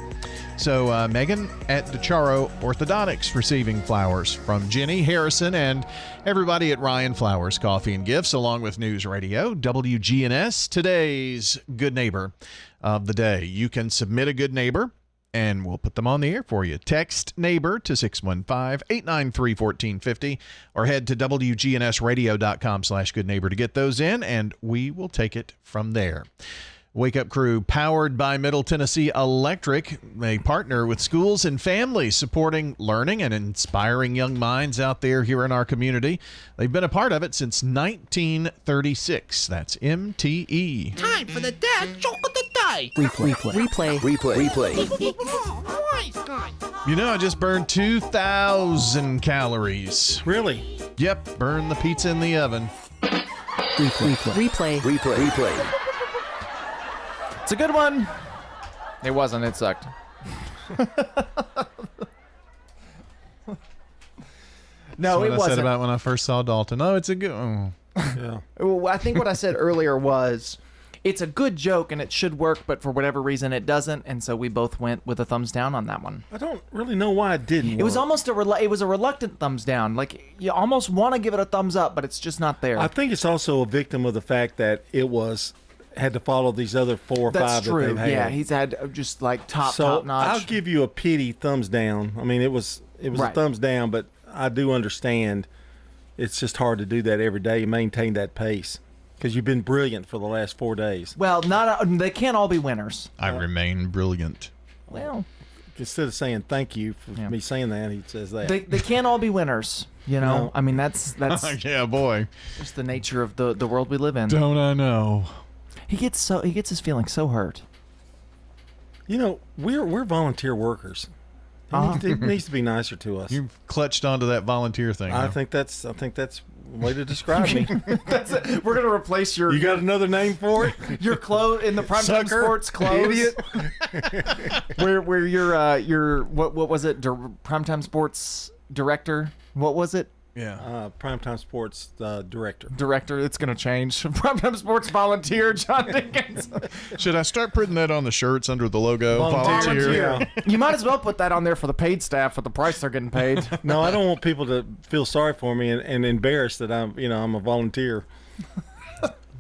S6: So Megan at DeCharo Orthodontics receiving flowers from Jenny Harrison and everybody at Ryan Flowers Coffee and Gifts, along with News Radio, WGNS, today's good neighbor of the day. You can submit a good neighbor, and we'll put them on the air for you. Text neighbor to 615-893-1450 or head to WGNSradio.com/good neighbor to get those in, and we will take it from there. Wake Up Crew, powered by Middle Tennessee Electric. They partner with schools and families supporting learning and inspiring young minds out there here in our community. They've been a part of it since 1936. That's MTE.
S21: Time for the dad joke of the day.
S24: Replay.
S6: You know, I just burned 2,000 calories.
S9: Really?
S6: Yep, burned the pizza in the oven.
S24: Replay.
S5: It's a good one. It wasn't. It sucked. No,
S6: That's
S5: it
S6: what I
S5: wasn't.
S6: said about when I first saw Dalton. Oh, it's a good one.
S9: Yeah.
S5: Well, I think what I said earlier was it's a good joke and it should work, but for whatever reason it doesn't, and so we both went with a thumbs down on that one.
S9: I don't really know why it didn't
S5: It was
S9: work.
S5: almost it was a reluctant thumbs down. Like you almost want to give it a thumbs up, but it's just not there.
S9: I think it's also a victim of the fact that it had to follow these other 4 or 5
S5: That's
S9: that
S5: true.
S9: they've had.
S5: Yeah, he's had just like top notch.
S9: I'll give you a pity thumbs down. I mean, it was
S5: Right.
S9: a thumbs down, but I do understand it's just hard to do that every day and maintain that pace because you've been brilliant for the last 4 days.
S5: Well, they can't all be winners.
S6: I remain brilliant.
S5: Well,
S9: instead of saying thank you for me saying that, he says that.
S5: They can't all be winners. You know,
S9: No.
S5: I mean that's
S6: yeah, boy.
S5: Just the nature of the world we live in.
S6: Don't I know?
S5: He gets his feelings so hurt.
S9: You know, we're volunteer workers. He needs to be nicer to us.
S6: You clutched onto that volunteer thing.
S9: I
S6: huh?
S9: think that's a way to describe me.
S5: That's it. We're gonna replace your.
S9: You got another name for it?
S5: Your clothes in the Primetime
S9: Sucker.
S5: Sports clothes.
S9: Idiot.
S5: where your what was it? Primetime Sports director. What was it?
S6: Yeah.
S9: Primetime Sports director.
S5: Director. It's gonna change. Primetime Sports volunteer. John Dinkins.
S6: Should I start putting that on the shirts under the logo?
S9: Volunteer.
S5: You might as well put that on there for the paid staff for the price they're getting paid.
S9: No, I don't want people to feel sorry for me and embarrassed that I'm a volunteer.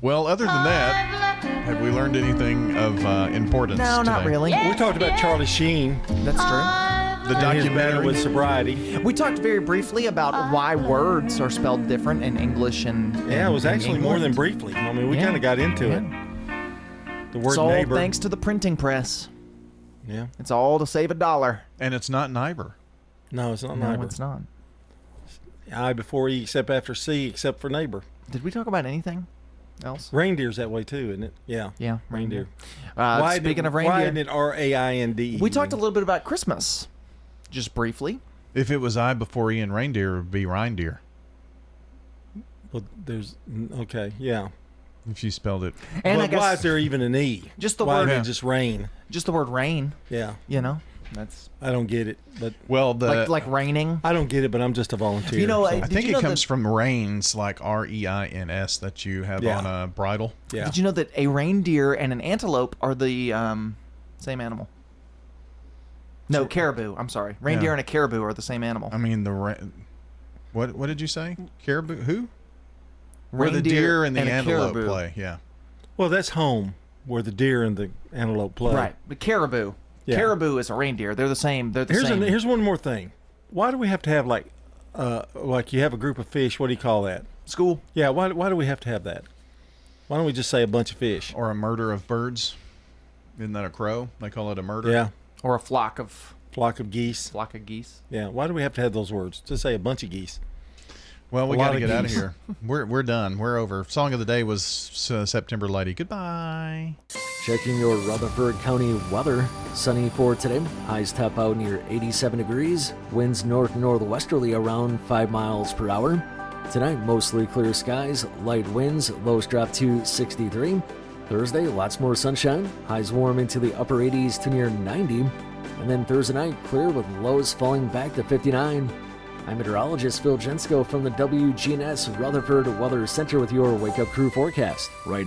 S6: Well, other than that, have we learned anything of importance
S5: No,
S6: today?
S5: not really.
S9: We talked about Charlie Sheen.
S5: That's true.
S6: The
S9: and his battle
S6: documentary
S9: with sobriety.
S5: We talked very briefly about why words are spelled different in English and
S9: Yeah, it was
S5: in
S9: actually more than
S5: England.
S9: briefly. I mean, we
S5: Yeah.
S9: kind of got into it. The word
S5: It's all
S9: neighbor.
S5: thanks to the printing press.
S9: Yeah.
S5: It's all to save $1.
S6: And it's not neighbor.
S9: No, it's not
S5: No,
S9: neighbor.
S5: it's not.
S9: I before E except after C except for neighbor.
S5: Did we talk about anything else?
S9: Reindeer's that way too, isn't it? Yeah.
S5: Yeah,
S9: Reindeer.
S5: Speaking of
S9: Why
S5: reindeer,
S9: isn't it RAIND?
S5: we talked a little bit about Christmas, just briefly.
S6: If it was I before E and reindeer, it would be reindeer.
S9: Well, there's okay, yeah.
S6: If you spelled it.
S5: And
S9: But
S5: I guess
S9: why is there even an E?
S5: Just the
S9: why
S5: word-
S9: isn't it just rain?
S5: just the word rain.
S9: Yeah.
S5: You know, that's
S9: I don't get it, but
S6: Well,
S5: like raining.
S9: I don't get it, but I'm just a volunteer.
S5: You know,
S9: so-
S6: I
S5: Did
S6: think
S5: you
S6: it
S5: know
S6: comes
S5: that-
S6: from reins, like REINS, that you have
S9: Yeah.
S6: on a bridle.
S9: yeah.
S5: Did you know that a reindeer and an antelope are the same animal? No, caribou. I'm sorry. Reindeer
S6: Yeah.
S5: and a caribou are the same animal.
S6: I mean, what did you say? Caribou? Who? Where the
S5: Reindeer
S6: deer and the
S5: and a
S6: antelope
S5: caribou.
S6: play. Yeah.
S9: Well, that's home where the deer and the antelope play.
S5: Right. But caribou.
S9: Yeah.
S5: Caribou is a reindeer. They're the same. They're the same.
S9: Here's one more thing. Why do we have to have like you have a group of fish? What do you call that?
S5: School.
S9: Yeah. Why do we have to have that? Why don't we just say a bunch of fish?
S6: Or a murder of birds. Isn't that a crow? They call it a murder.
S9: Yeah.
S5: Or a flock of
S9: geese.
S5: Flock of geese.
S9: Yeah. Why do we have to have those words? Just say a bunch of geese.
S6: Well, we
S9: A
S6: got
S9: lot
S6: to
S9: of
S6: get out of
S9: geese.
S6: here. We're done. We're over. Song of the day was September Lady. Goodbye.
S1: Checking your Rutherford County weather. Sunny for today. Highs top out near 87 degrees. Winds north-northwesterly around 5 miles per hour. Tonight, mostly clear skies. Light winds. Lows drop to 63. Thursday, lots more sunshine. Highs warm into the upper 80s to near 90. And then Thursday night, clear with lows falling back to 59. I'm meteorologist Phil Jensko from the WGNS Rutherford Weather Center with your Wake Up Crew forecast. Right